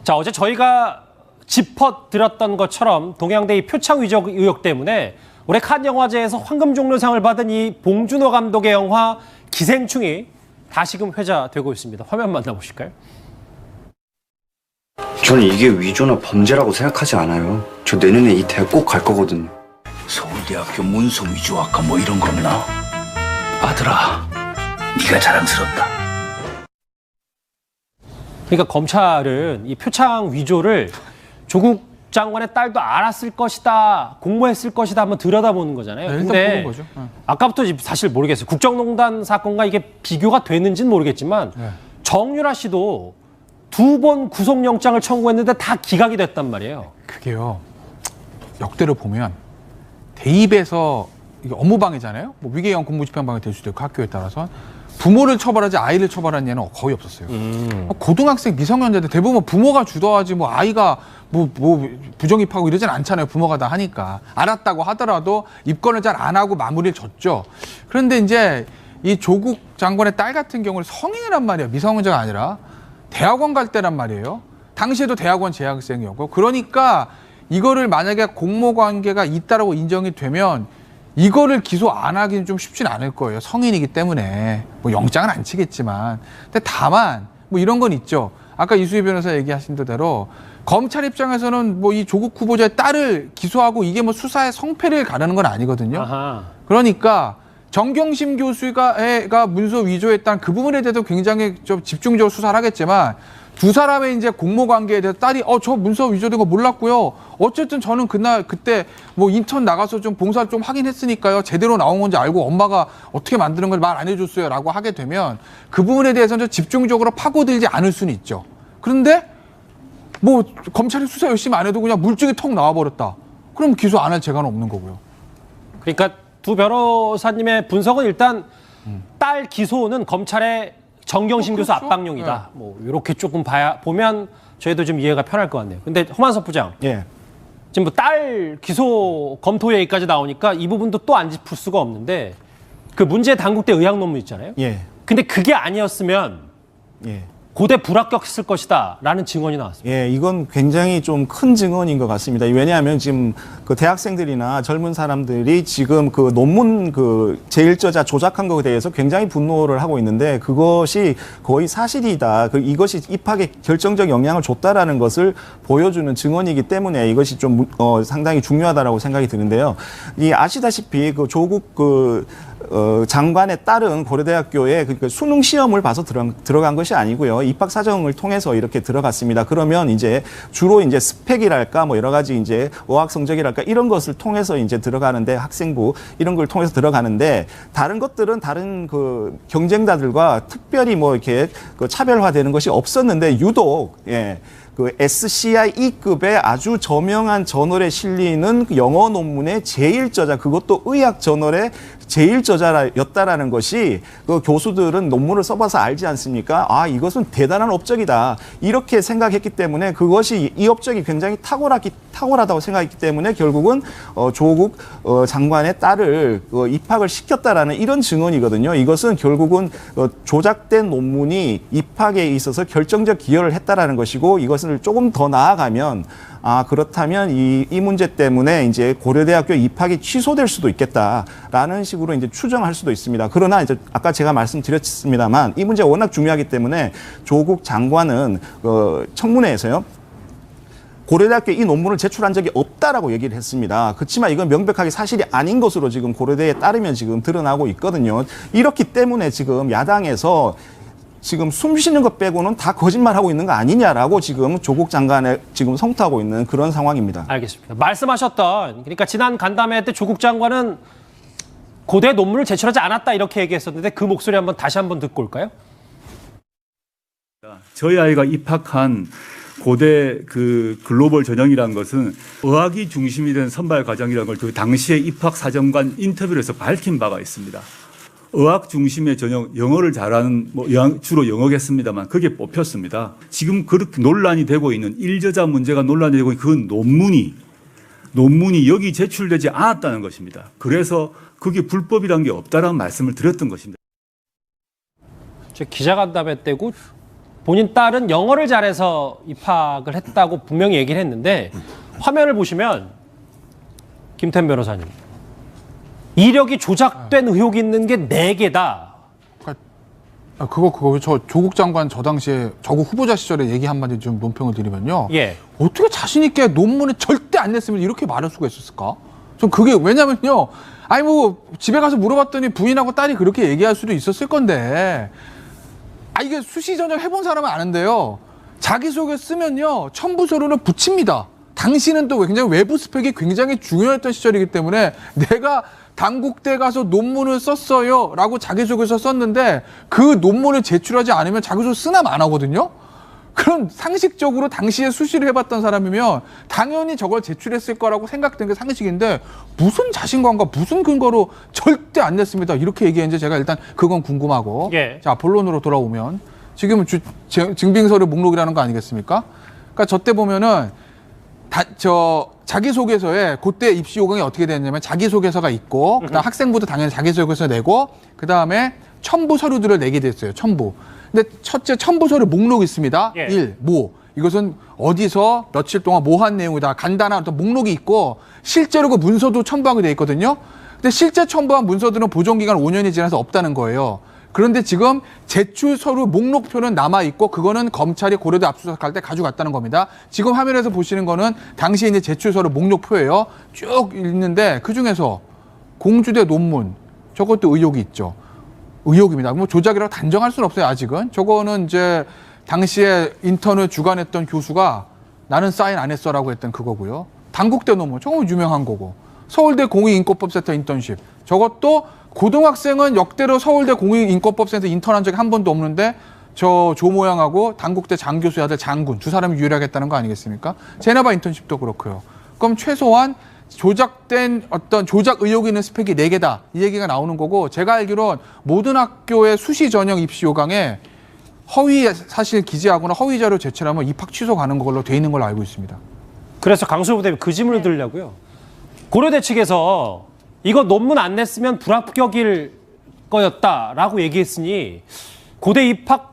자, 어제 저희가 짚어드렸던 것처럼 동양대 이 표창 위조 의혹 때문에 올해 칸 영화제에서 황금종려상을 받은 이 봉준호 감독의 영화 기생충이 다시금 회자되고 있습니다. 화면 만나보실까요? 저는 이게 위조나 범죄라고 생각하지 않아요. 저 내년에 이 대학 꼭 갈 거거든요. 서울대학교 문서 위조학과 뭐 이런 거구나. 아들아, 네가 자랑스럽다. 그러니까 검찰은 이 표창 위조를 조국 장관의 딸도 알았을 것이다, 공모했을 것이다 한번 들여다보는 거잖아요. 네, 일단 근데 보는 거죠. 아까부터 사실 모르겠어요. 국정농단 사건과 이게 비교가 되는지는 모르겠지만 정유라 씨도 2번 구속영장을 청구했는데 다 기각이 됐단 말이에요. 그게요. 역대로 보면 대입에서 이게 업무방해잖아요. 뭐 위계형 공무집행방해 될 수도 있고 학교에 따라서 부모를 처벌하지 아이를 처벌한 예는 거의 없었어요. 고등학생 미성년자들 대부분 부모가 주도하지 뭐 아이가 뭐 부정입하고 이러진 않잖아요. 부모가 다 하니까. 알았다고 하더라도 입건을 잘 안 하고 마무리를 졌죠. 그런데 이제 이 조국 장관의 딸 같은 경우는 성인이란 말이에요. 미성년자가 아니라 대학원 갈 때란 말이에요. 당시에도 대학원 재학생이었고. 그러니까 이거를 만약에 공모 관계가 있다라고 인정이 되면 이거를 기소 안 하기는 좀 쉽진 않을 거예요. 성인이기 때문에. 뭐 영장은 안 치겠지만. 근데 다만 뭐 이런 건 있죠. 아까 이수희 변호사 얘기하신 대로 검찰 입장에서는 뭐 이 조국 후보자의 딸을 기소하고 이게 뭐 수사의 성패를 가르는 건 아니거든요. 아하. 그러니까 정경심 교수가 문서 위조했다는 그 부분에 대해서 굉장히 좀 집중적으로 수사를 하겠지만 두 사람의 이제 공모 관계에 대해서 딸이 저 문서 위조된 거 몰랐고요. 어쨌든 저는 그때 뭐 인턴 나가서 좀 봉사를 좀 하긴 했으니까요. 제대로 나온 건지 알고 엄마가 어떻게 만드는 걸 말 안 해줬어요라고 하게 되면 그 부분에 대해서는 좀 집중적으로 파고들지 않을 수는 있죠. 그런데 뭐 검찰이 수사 열심히 안 해도 그냥 물증이 턱 나와버렸다. 그럼 기소 안 할 재간은 없는 거고요. 그러니까 두 변호사님의 분석은 일단 딸 기소는 검찰의 정경심 교수 그렇죠. 압박용이다. 뭐 이렇게 조금 보면 저희도 좀 이해가 편할 것 같네요. 근데 허만섭 부장, 지금 뭐 딸 기소 검토 얘기까지 나오니까 이 부분도 또 안 짚을 수가 없는데 그 문제 당국대 의학 논문 있잖아요. 근데 그게 아니었으면 고대 불합격했을 것이다라는 증언이 나왔습니다. 이건 굉장히 좀 큰 증언인 것 같습니다. 왜냐하면 지금 그 대학생들이나 젊은 사람들이 지금 그 논문 그 제1저자 조작한 것에 대해서 굉장히 분노를 하고 있는데 그것이 거의 사실이다. 이것이 입학에 결정적 영향을 줬다라는 것을 보여주는 증언이기 때문에 이것이 좀 상당히 중요하다라고 생각이 드는데요. 아시다시피 그 조국 장관의 딸은 고려대학교에 그러니까 수능 시험을 봐서 들어간 것이 아니고요. 입학 사정을 통해서 이렇게 들어갔습니다. 그러면 이제 주로 이제 스펙이랄까 뭐 여러 가지 이제 어학 성적이랄까 이런 것을 통해서 이제 들어가는데 학생부 이런 걸 통해서 들어가는데 다른 것들은 다른 그 경쟁자들과 특별히 뭐 이렇게 그 차별화되는 것이 없었는데 유독 그 SCI E급의 아주 저명한 저널에 실리는 영어 논문의 제1저자, 그것도 의학 저널의 제1저자였다라는 것이 그 교수들은 논문을 써봐서 알지 않습니까? 이것은 대단한 업적이다. 이렇게 생각했기 때문에 그것이 이 업적이 굉장히 탁월하다고 생각했기 때문에 결국은 조국 장관의 딸을 입학을 시켰다라는 이런 증언이거든요. 이것은 결국은 조작된 논문이 입학에 있어서 결정적 기여를 했다라는 것이고 이것을 조금 더 나아가면 그렇다면 이 문제 때문에 이제 고려대학교 입학이 취소될 수도 있겠다라는 식으로 이제 추정할 수도 있습니다. 그러나 이제 아까 제가 말씀드렸습니다만 이 문제가 워낙 중요하기 때문에 조국 장관은 청문회에서요. 고려대학교 이 논문을 제출한 적이 없다라고 얘기를 했습니다. 그렇지만 이건 명백하게 사실이 아닌 것으로 지금 고려대에 따르면 지금 드러나고 있거든요. 이렇기 때문에 지금 야당에서 지금 숨 쉬는 것 빼고는 다 거짓말하고 있는 거 아니냐라고 지금 조국 장관에 지금 성토하고 있는 그런 상황입니다. 알겠습니다. 말씀하셨던 그러니까 지난 간담회 때 조국 장관은 고대 논문을 제출하지 않았다 이렇게 얘기했었는데 그 목소리 다시 한번 듣고 올까요? 저희 아이가 입학한 고대 그 글로벌 전형이라는 것은 의학이 중심이 된 선발 과정이라는 걸 그 당시에 입학 사정관 인터뷰를 해서 밝힌 바가 있습니다. 의학 중심의 전형, 영어를 잘하는 주로 영어겠습니다만 그게 뽑혔습니다. 지금 그렇게 논란이 되고 있는 1저자 문제가 논란이 되고 있는 그 논문이 여기 제출되지 않았다는 것입니다. 그래서 그게 불법이라는 게 없다라는 말씀을 드렸던 것입니다. 저 기자간담회 때고 본인 딸은 영어를 잘해서 입학을 했다고 분명히 얘기를 했는데 화면을 보시면 김태현 변호사님 이력이 조작된 의혹이 있는 게 4개다. 그거 저 조국 장관 저 당시에 저국 후보자 시절에 얘기 한마디 좀 논평을 드리면요. 예. 어떻게 자신 있게 논문에 절대 안 냈으면 이렇게 말할 수가 있었을까? 좀 그게 왜냐면요. 아니 뭐 집에 가서 물어봤더니 부인하고 딸이 그렇게 얘기할 수도 있었을 건데. 이게 수시 전형 해본 사람은 아는데요. 자기소개 쓰면요. 첨부서류는 붙입니다. 당시는 또 굉장히 외부 스펙이 굉장히 중요했던 시절이기 때문에 내가 당국대 가서 논문을 썼어요 라고 자기소개서 썼는데 그 논문을 제출하지 않으면 자기소개 쓰나 마나거든요. 그럼 상식적으로 당시에 수시를 해봤던 사람이면 당연히 저걸 제출했을 거라고 생각된 게 상식인데 무슨 자신감과 무슨 근거로 절대 안 냈습니다 이렇게 얘기했는지 제가 일단 그건 궁금하고 예. 자 본론으로 돌아오면 지금 증빙서류 목록이라는 거 아니겠습니까? 그러니까 저 때 보면은 자기소개서에 그때 입시 요강이 어떻게 됐냐면 자기소개서가 있고 그다음 학생부도 당연히 자기소개서 내고 그다음에 첨부 서류들을 내게 됐어요. 첨부. 근데 첫째 첨부 서류 목록이 있습니다. 예. 1. 이것은 어디서 며칠 동안 뭐 한 내용이다. 간단한 어떤 목록이 있고 실제로 그 문서도 첨부하게 돼 있거든요. 근데 실제 첨부한 문서들은 보존기간 5년이 지나서 없다는 거예요. 그런데 지금 제출 서류 목록표는 남아있고 그거는 검찰이 고려대 압수수색할 때 가져갔다는 겁니다. 지금 화면에서 보시는 거는 당시에 이제 제출 서류 목록표예요. 쭉 있는데 그중에서 공주대 논문 저것도 의혹이 있죠. 의혹입니다. 뭐 조작이라고 단정할 수는 없어요. 아직은. 저거는 이제 당시에 인턴을 주관했던 교수가 나는 사인 안 했어라고 했던 그거고요. 당국대 논문 저거 유명한 거고. 서울대 공익인권법센터 인턴십 저것도 고등학생은 역대로 서울대 공익인권법센터 인턴한 적이 한 번도 없는데 저 조모양하고 당국대 장교수의 아들 장군 두 사람이 유일하겠다는 거 아니겠습니까? 제네바 인턴십도 그렇고요. 그럼 최소한 조작된 어떤 조작 의혹이 있는 스펙이 4개다. 이 얘기가 나오는 거고 제가 알기론 모든 학교의 수시 전형 입시 요강에 허위 사실 기재하거나 허위 자료 제출하면 입학 취소 가는 걸로 돼 있는 걸로 알고 있습니다. 그래서 강수호 부대변인 그 질문을 드리려고요. 고려대 측에서 이거 논문 안 냈으면 불합격일 거였다라고 얘기했으니 고대 입학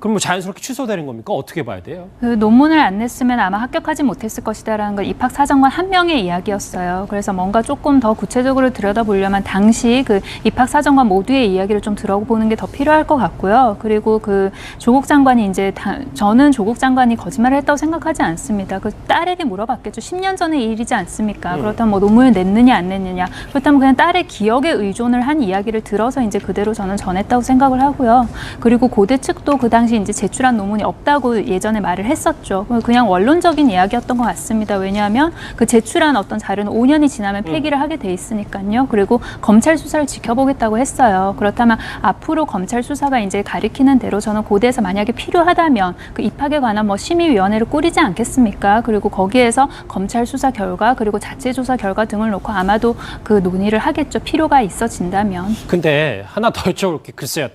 그럼 뭐 자연스럽게 취소되는 겁니까? 어떻게 봐야 돼요? 그 논문을 안 냈으면 아마 합격하지 못했을 것이다라는 건 입학 사정관 한 명의 이야기였어요. 그래서 뭔가 조금 더 구체적으로 들여다보려면 당시 그 입학 사정관 모두의 이야기를 좀 들어보는 게 더 필요할 것 같고요. 그리고 그 조국 장관이 이제 저는 조국 장관이 거짓말을 했다고 생각하지 않습니다. 그 딸에게 물어봤겠죠. 10년 전의 일이지 않습니까? 그렇다면 뭐 논문을 냈느냐 안 냈느냐. 그렇다면 그냥 딸의 기억에 의존을 한 이야기를 들어서 이제 그대로 저는 전했다고 생각을 하고요. 그리고 고대 측도 그 당시 이제 제출한 논문이 없다고 예전에 말을 했었죠. 그냥 원론적인 이야기였던 것 같습니다. 왜냐하면 그 제출한 어떤 자료는 5년이 지나면 폐기를 하게 돼 있으니까요. 그리고 검찰 수사를 지켜보겠다고 했어요. 그렇다면 앞으로 검찰 수사가 이제 가리키는 대로 저는 고대에서 만약에 필요하다면 그 입학에 관한 뭐 심의위원회를 꾸리지 않겠습니까? 그리고 거기에서 검찰 수사 결과 그리고 자체 조사 결과 등을 놓고 아마도 그 논의를 하겠죠. 필요가 있어진다면. 근데 하나 더 여쭤볼게요. 글쎄요.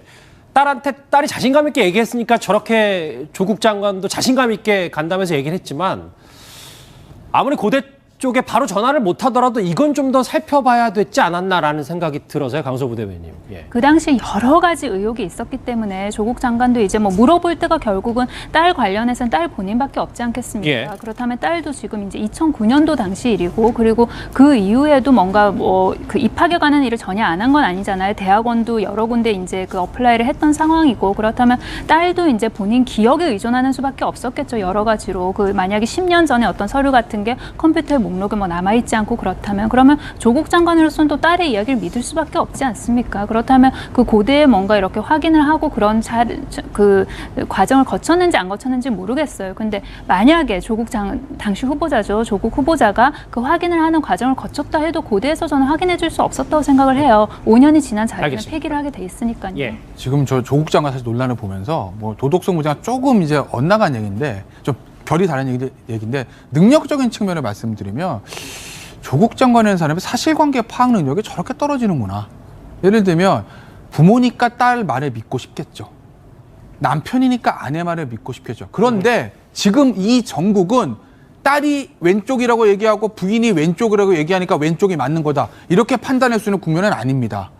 딸한테 딸이 자신감 있게 얘기했으니까 저렇게 조국 장관도 자신감 있게 간다면서 얘기를 했지만 아무리 고대 쪽에 바로 전화를 못 하더라도 이건 좀 더 살펴봐야 됐지 않았나라는 생각이 들어서요. 강수호 부대변인. 예. 그 당시 여러 가지 의혹이 있었기 때문에 조국 장관도 이제 뭐 물어볼 때가 결국은 딸 관련해서는 딸 본인밖에 없지 않겠습니까? 예. 그렇다면 딸도 지금 이제 2009년도 당시 일이고 그리고 그 이후에도 뭔가 뭐 그 입학에 관한 일을 전혀 안 한 건 아니잖아요. 대학원도 여러 군데 이제 그 어플라이를 했던 상황이고 그렇다면 딸도 이제 본인 기억에 의존하는 수밖에 없었겠죠. 여러 가지로. 그 만약에 10년 전에 어떤 서류 같은 게 컴퓨터에 목록에 뭐 남아있지 않고 그렇다면 그러면 조국 장관으로서는 또 딸의 이야기를 믿을 수밖에 없지 않습니까? 그렇다면 그 고대에 뭔가 이렇게 확인을 하고 그런 그 과정을 거쳤는지 안 거쳤는지 모르겠어요. 근데 만약에 당시 후보자죠. 조국 후보자가 그 확인을 하는 과정을 거쳤다 해도 고대에서 저는 확인해 줄 수 없었다고 생각을 해요. 5년이 지난 자료는 폐기를 하게 돼 있으니까요. 예. 지금 저 조국 장관 사실 논란을 보면서 뭐 도덕성 문제가 조금 이제 엇나간 얘기인데 좀 결이 다른 얘기인데 능력적인 측면을 말씀드리면 조국 장관이라는 사람이 사실관계 파악 능력이 저렇게 떨어지는구나. 예를 들면 부모니까 딸 말을 믿고 싶겠죠. 남편이니까 아내 말을 믿고 싶겠죠. 그런데 지금 이 정국은 딸이 왼쪽이라고 얘기하고 부인이 왼쪽이라고 얘기하니까 왼쪽이 맞는 거다. 이렇게 판단할 수 있는 국면은 아닙니다.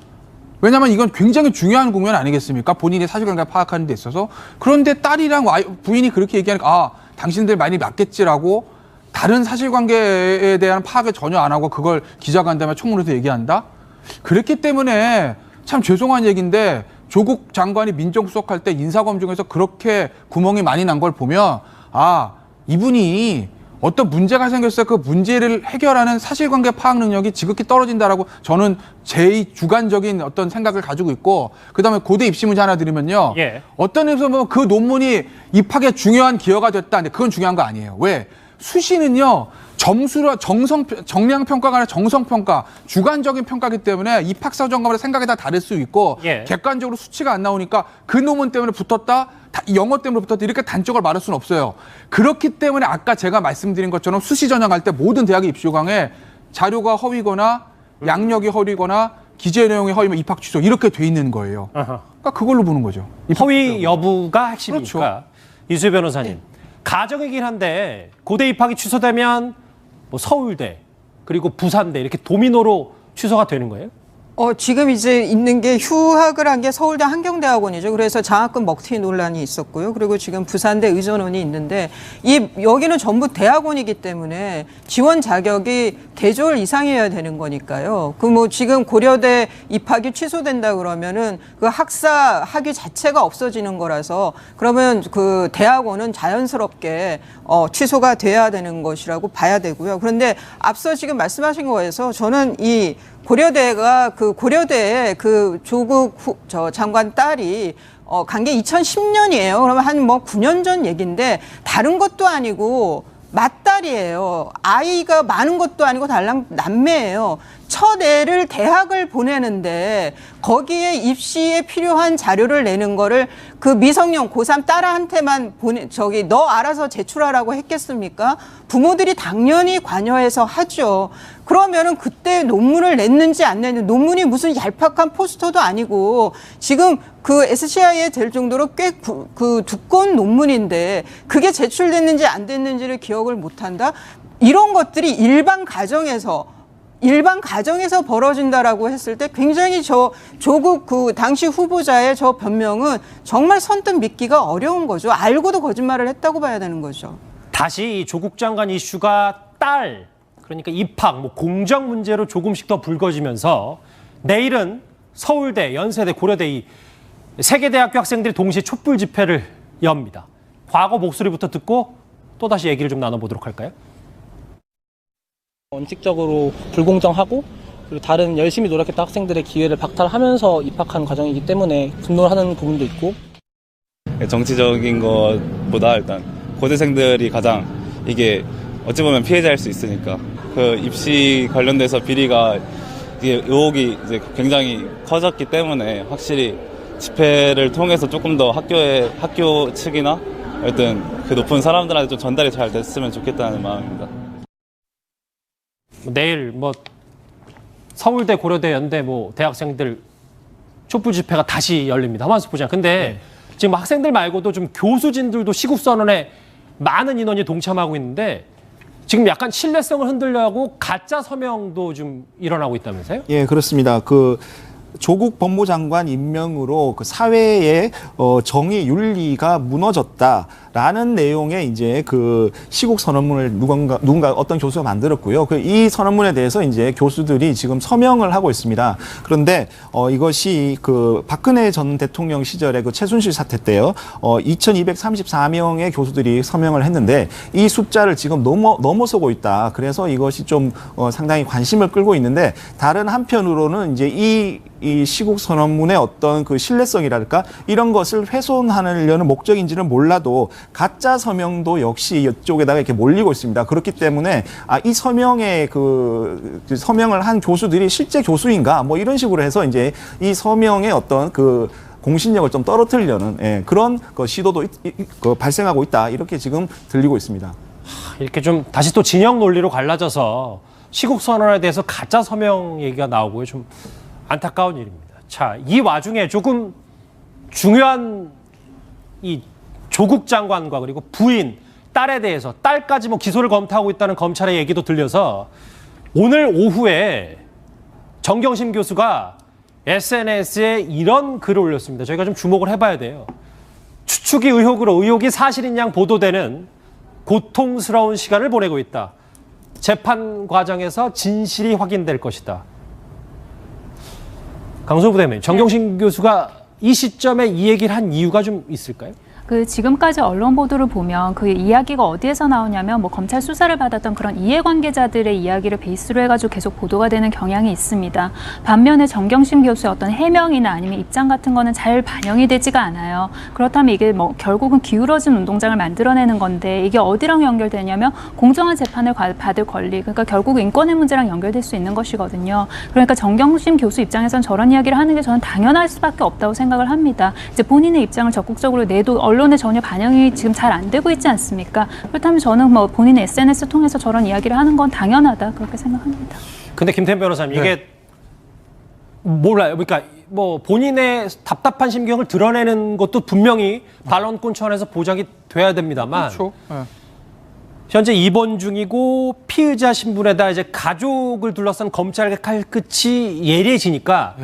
왜냐하면 이건 굉장히 중요한 국면 아니겠습니까? 본인이 사실관계 파악하는 데 있어서. 그런데 딸이랑 부인이 그렇게 얘기하니까 당신들 많이 맞겠지라고 다른 사실관계에 대한 파악을 전혀 안 하고 그걸 기자간담회 청문회에서 얘기한다? 그랬기 때문에 참 죄송한 얘기인데 조국 장관이 민정수석할 때 인사검증에서 그렇게 구멍이 많이 난 걸 보면 아, 이분이 어떤 문제가 생겼어요. 그 문제를 해결하는 사실관계 파악 능력이 지극히 떨어진다라고 저는 제 주관적인 어떤 생각을 가지고 있고, 그다음에 고대 입시 문제 하나 드리면요. 어떤 의미에서 보면 그 논문이 입학에 중요한 기여가 됐다. 근데 그건 중요한 거 아니에요. 왜? 수시는요. 점수로 정량 평가가 아니라 정성 평가, 주관적인 평가이기 때문에 입학사 점검의 생각이 다 다를 수 있고 객관적으로 수치가 안 나오니까 그 논문 때문에 붙었다, 영어 때문에 붙었다 이렇게 단적으로 말할 수는 없어요. 그렇기 때문에 아까 제가 말씀드린 것처럼 수시 전형할 때 모든 대학의 입시 요강에 자료가 허위거나 양력이 허위거나 기재 내용이 허위면 입학 취소 이렇게 돼 있는 거예요. 그러니까 그걸로 보는 거죠. 허위 여부가 핵심이니까. 그렇죠. 이수희 변호사님, 가정이긴 한데 고대 입학이 취소되면 뭐 서울대 그리고 부산대 이렇게 도미노로 취소가 되는 거예요? 지금 이제 있는 게 휴학을 한 게 서울대 한경대학원이죠. 그래서 장학금 먹튀 논란이 있었고요. 그리고 지금 부산대 의전원이 있는데 여기는 전부 대학원이기 때문에 지원 자격이 대졸 이상이어야 되는 거니까요. 그 뭐 지금 고려대 입학이 취소된다 그러면은 그 학사 학위 자체가 없어지는 거라서 그러면 그 대학원은 자연스럽게 취소가 돼야 되는 것이라고 봐야 되고요. 그런데 앞서 지금 말씀하신 거에서 저는 이 고려대가 고려대에 조국 장관 딸이 간 게 2010년이에요. 그러면 한 9년 전 얘기인데 다른 것도 아니고 맏딸이에요. 아이가 많은 것도 아니고 달랑 남매예요. 첫 애를 대학을 보내는데 거기에 입시에 필요한 자료를 내는 거를 그 미성년 고3 딸한테만 너 알아서 제출하라고 했겠습니까? 부모들이 당연히 관여해서 하죠. 그러면은 그때 논문을 냈는지 안 냈는지, 논문이 무슨 얄팍한 포스터도 아니고 지금 그 SCI에 될 정도로 꽤 두꺼운 논문인데 그게 제출됐는지 안 됐는지를 기억을 못한다? 이런 것들이 일반 가정에서 벌어진다라고 했을 때 굉장히 조국 당시 후보자의 저 변명은 정말 선뜻 믿기가 어려운 거죠. 알고도 거짓말을 했다고 봐야 되는 거죠. 다시 이 조국 장관 이슈가 그러니까 입학, 공정 문제로 조금씩 더 불거지면서 내일은 서울대, 연세대, 고려대 이 세 개 대학교 학생들이 동시에 촛불 집회를 엽니다. 과거 목소리부터 듣고 또다시 얘기를 좀 나눠보도록 할까요? 원칙적으로 불공정하고 그리고 다른 열심히 노력했던 학생들의 기회를 박탈하면서 입학한 과정이기 때문에 분노하는 부분도 있고, 정치적인 것보다 일단 고대생들이 가장 이게 어찌 보면 피해자일 수 있으니까 그 입시 관련돼서 비리가 의혹이 이제 굉장히 커졌기 때문에 확실히 집회를 통해서 조금 더 학교 측이나 어떤 그 높은 사람들한테 좀 전달이 잘 됐으면 좋겠다는 마음입니다. 내일 서울대, 고려대, 연대 대학생들 촛불 집회가 다시 열립니다. 화만수 부장. 근데 지금 학생들 말고도 좀 교수진들도 시국 선언에 많은 인원이 동참하고 있는데 지금 약간 신뢰성을 흔들려고 가짜 서명도 좀 일어나고 있다면서요? 예, 그렇습니다. 조국 법무장관 임명으로 사회의 정의 윤리가 무너졌다라는 내용의 이제 시국 선언문을 누군가 어떤 교수가 만들었고요. 이 선언문에 대해서 이제 교수들이 지금 서명을 하고 있습니다. 그런데 이것이 박근혜 전 대통령 시절에 최순실 사태 때요. 2,234명의 교수들이 서명을 했는데 이 숫자를 지금 넘어서고 있다. 그래서 이것이 좀 상당히 관심을 끌고 있는데, 다른 한편으로는 이제 이 시국 선언문의 어떤 신뢰성이랄까 이런 것을 훼손하려는 목적인지는 몰라도 가짜 서명도 역시 이쪽에다가 이렇게 몰리고 있습니다. 그렇기 때문에 이 서명에 서명을 한 교수들이 실제 교수인가 이런 식으로 해서 이제 이 서명의 어떤 공신력을 좀 떨어뜨리려는 그런 시도도 발생하고 있다, 이렇게 지금 들리고 있습니다. 이렇게 좀 다시 또 진영 논리로 갈라져서 시국 선언에 대해서 가짜 서명 얘기가 나오고요. 좀 안타까운 일입니다. 자, 이 와중에 조금 중요한 이 조국 장관과 그리고 부인, 딸에 대해서 딸까지 기소를 검토하고 있다는 검찰의 얘기도 들려서 오늘 오후에 정경심 교수가 SNS에 이런 글을 올렸습니다. 저희가 좀 주목을 해봐야 돼요. 추측이 의혹으로 의혹이 사실인 양 보도되는 고통스러운 시간을 보내고 있다. 재판 과정에서 진실이 확인될 것이다. 강성우 부대변인, 정경심 교수가 이 시점에 이 얘기를 한 이유가 좀 있을까요? 그 지금까지 언론 보도를 보면 그 이야기가 어디에서 나오냐면 뭐 검찰 수사를 받았던 그런 이해관계자들의 이야기를 베이스로 해가지고 계속 보도가 되는 경향이 있습니다. 반면에 정경심 교수의 어떤 해명이나 아니면 입장 같은 거는 잘 반영이 되지가 않아요. 그렇다면 이게 뭐 결국은 기울어진 운동장을 만들어내는 건데 이게 어디랑 연결되냐면 공정한 재판을 받을 권리, 그러니까 결국 인권의 문제랑 연결될 수 있는 것이거든요. 그러니까 정경심 교수 입장에서는 저런 이야기를 하는 게 저는 당연할 수밖에 없다고 생각을 합니다. 이제 본인의 입장을 적극적으로 내도 언론에 전혀 반영이 지금 잘 안 되고 있지 않습니까? 그렇다면 저는 뭐 본인의 SNS 통해서 저런 이야기를 하는 건 당연하다 그렇게 생각합니다. 근데 김태현 변호사님, 이게 몰라요. 그러니까 뭐 본인의 답답한 심경을 드러내는 것도 분명히 반론권 차원에서 보장이 돼야 됩니다만 그렇죠. 현재 입원 중이고 피의자 신분에다 이제 가족을 둘러싼 검찰의 칼끝이 예리해지니까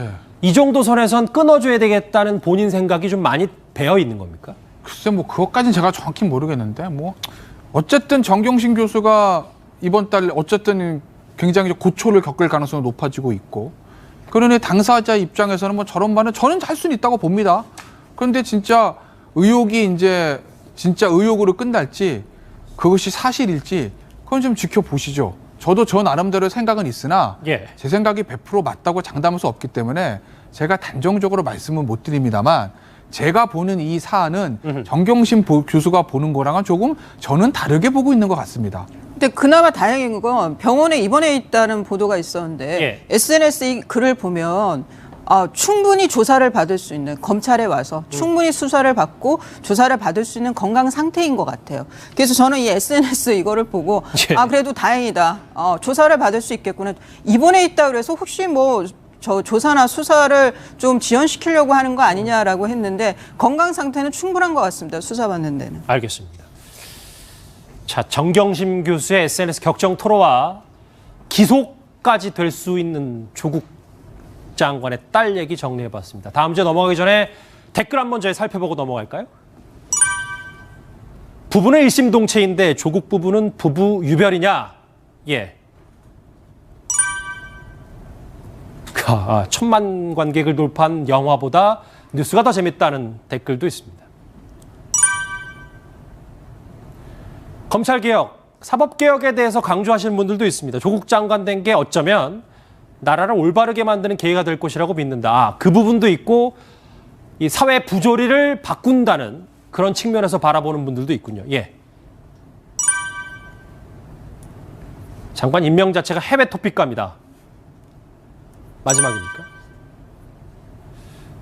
이 정도 선에선 끊어줘야 되겠다는 본인 생각이 좀 많이 배어 있는 겁니까? 글쎄 뭐 그것까지는 제가 정확히 모르겠는데 뭐 어쨌든 정경심 교수가 이번 달 어쨌든 굉장히 고초를 겪을 가능성이 높아지고 있고 그러니 당사자 입장에서는 뭐 저런 말은 저는 할 수는 있다고 봅니다. 그런데 진짜 의혹이 이제 진짜 의혹으로 끝날지 그것이 사실일지 그건 좀 지켜보시죠. 저도 저 나름대로 생각은 있으나 제 생각이 100% 맞다고 장담할 수 없기 때문에 제가 단정적으로 말씀은 못 드립니다만 제가 보는 이 사안은 정경심 교수가 보는 거랑은 조금 저는 다르게 보고 있는 것 같습니다. 근데 그나마 다행인 건 병원에 입원해 있다는 보도가 있었는데 SNS 이 글을 보면 충분히 조사를 받을 수 있는, 검찰에 와서 충분히 수사를 받고 조사를 받을 수 있는 건강 상태인 것 같아요. 그래서 저는 이 SNS 이거를 보고 그래도 다행이다. 조사를 받을 수 있겠구나. 입원해 있다 그래서 혹시 뭐 저 조사나 수사를 좀 지연시키려고 하는 거 아니냐라고 했는데 건강 상태는 충분한 것 같습니다. 수사받는 데는. 알겠습니다. 자, 정경심 교수의 SNS 격정 토로와 기소까지 될 수 있는 조국 장관의 딸 얘기 정리해봤습니다. 다음 주에 넘어가기 전에 댓글 한번 저희 살펴보고 넘어갈까요? 부부는 일심동체인데 조국 부부는 부부 유별이냐? 예. 1000만 관객을 돌파한 영화보다 뉴스가 더 재밌다는 댓글도 있습니다. 검찰개혁, 사법개혁에 대해서 강조하시는 분들도 있습니다. 조국 장관 된 게 어쩌면 나라를 올바르게 만드는 계기가 될 것이라고 믿는다. 그 부분도 있고 이 사회 부조리를 바꾼다는 그런 측면에서 바라보는 분들도 있군요. 예. 장관 임명 자체가 해외 토픽가입니다. 마지막입니까?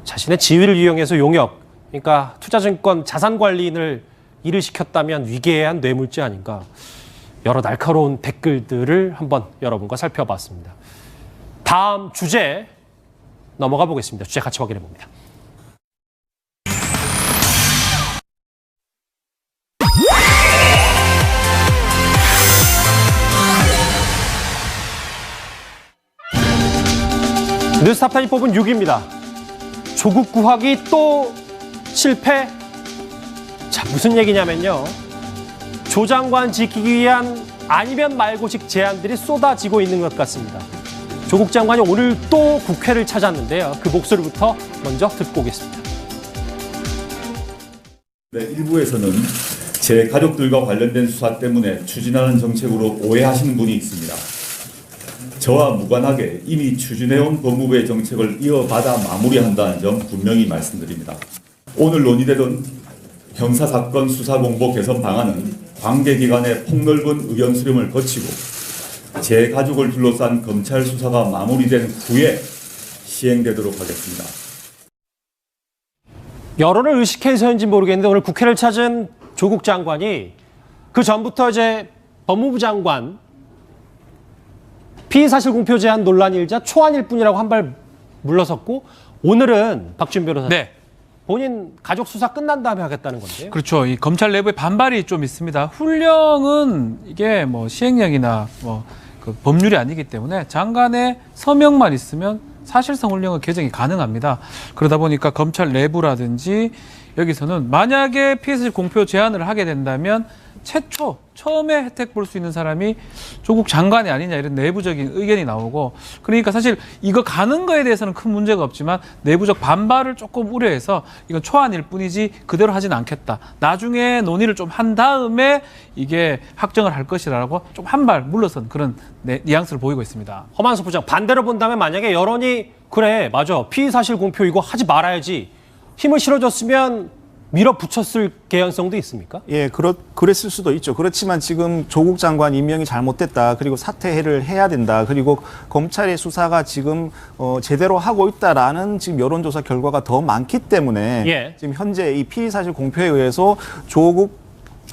자신의 지위를 이용해서 용역, 그러니까 투자증권 자산관리인을 일을 시켰다면 위계한 뇌물죄 아닌가. 여러 날카로운 댓글들을 한번 여러분과 살펴봤습니다. 다음 주제 넘어가 보겠습니다. 주제 같이 확인해 봅니다. 뉴스타판이 뽑은 6위입니다. 조국 구하기 또 실패? 자, 무슨 얘기냐면요. 조 장관 지키기 위한 아니면 말고식 제안들이 쏟아지고 있는 것 같습니다. 조국 장관이 오늘 또 국회를 찾았는데요. 그 목소리부터 먼저 듣고 오겠습니다. 네, 일부에서는 제 가족들과 관련된 수사 때문에 추진하는 정책으로 오해하시는 분이 있습니다. 저와 무관하게 이미 추진해온 법무부의 정책을 이어받아 마무리한다는 점 분명히 말씀드립니다. 오늘 논의되던 형사사건 수사공보 개선 방안은 관계기관의 폭넓은 의견 수렴을 거치고 제 가족을 둘러싼 검찰 수사가 마무리된 후에 시행되도록 하겠습니다. 여론을 의식해서인지 모르겠는데 오늘 국회를 찾은 조국 장관이 그 전부터 이제 법무부 장관 피의사실 공표 제한 논란이 일자 초안일 뿐이라고 한 발 물러섰고 오늘은 박준 변호사 본인 가족 수사 끝난 다음에 하겠다는 건데요. 그렇죠. 이 검찰 내부에 반발이 좀 있습니다. 훈령은 이게 뭐 시행령이나 뭐 그 법률이 아니기 때문에 장관의 서명만 있으면 사실상 훈령은 개정이 가능합니다. 그러다 보니까 검찰 내부라든지 여기서는 만약에 피의사실 공표 제한을 하게 된다면 처음에 혜택 볼 수 있는 사람이 조국 장관이 아니냐 이런 내부적인 의견이 나오고 그러니까 사실 이거 가는 거에 대해서는 큰 문제가 없지만 내부적 반발을 조금 우려해서 이건 초안일 뿐이지 그대로 하진 않겠다. 나중에 논의를 좀 한 다음에 이게 확정을 할 것이라고 좀 한 발 물러선 그런 뉘앙스를 보이고 있습니다. 허만수 부장 반대로 본다면 만약에 여론이 그래 맞아 피의사실 공표 이거 하지 말아야지 힘을 실어줬으면 밀어붙였을 개연성도 있습니까? 예, 그랬을 수도 있죠. 그렇지만 지금 조국 장관 임명이 잘못됐다. 그리고 사퇴를 해야 된다. 그리고 검찰의 수사가 지금 제대로 하고 있다라는 지금 여론조사 결과가 더 많기 때문에 예. 지금 현재 이 피의사실 공표에 의해서 조국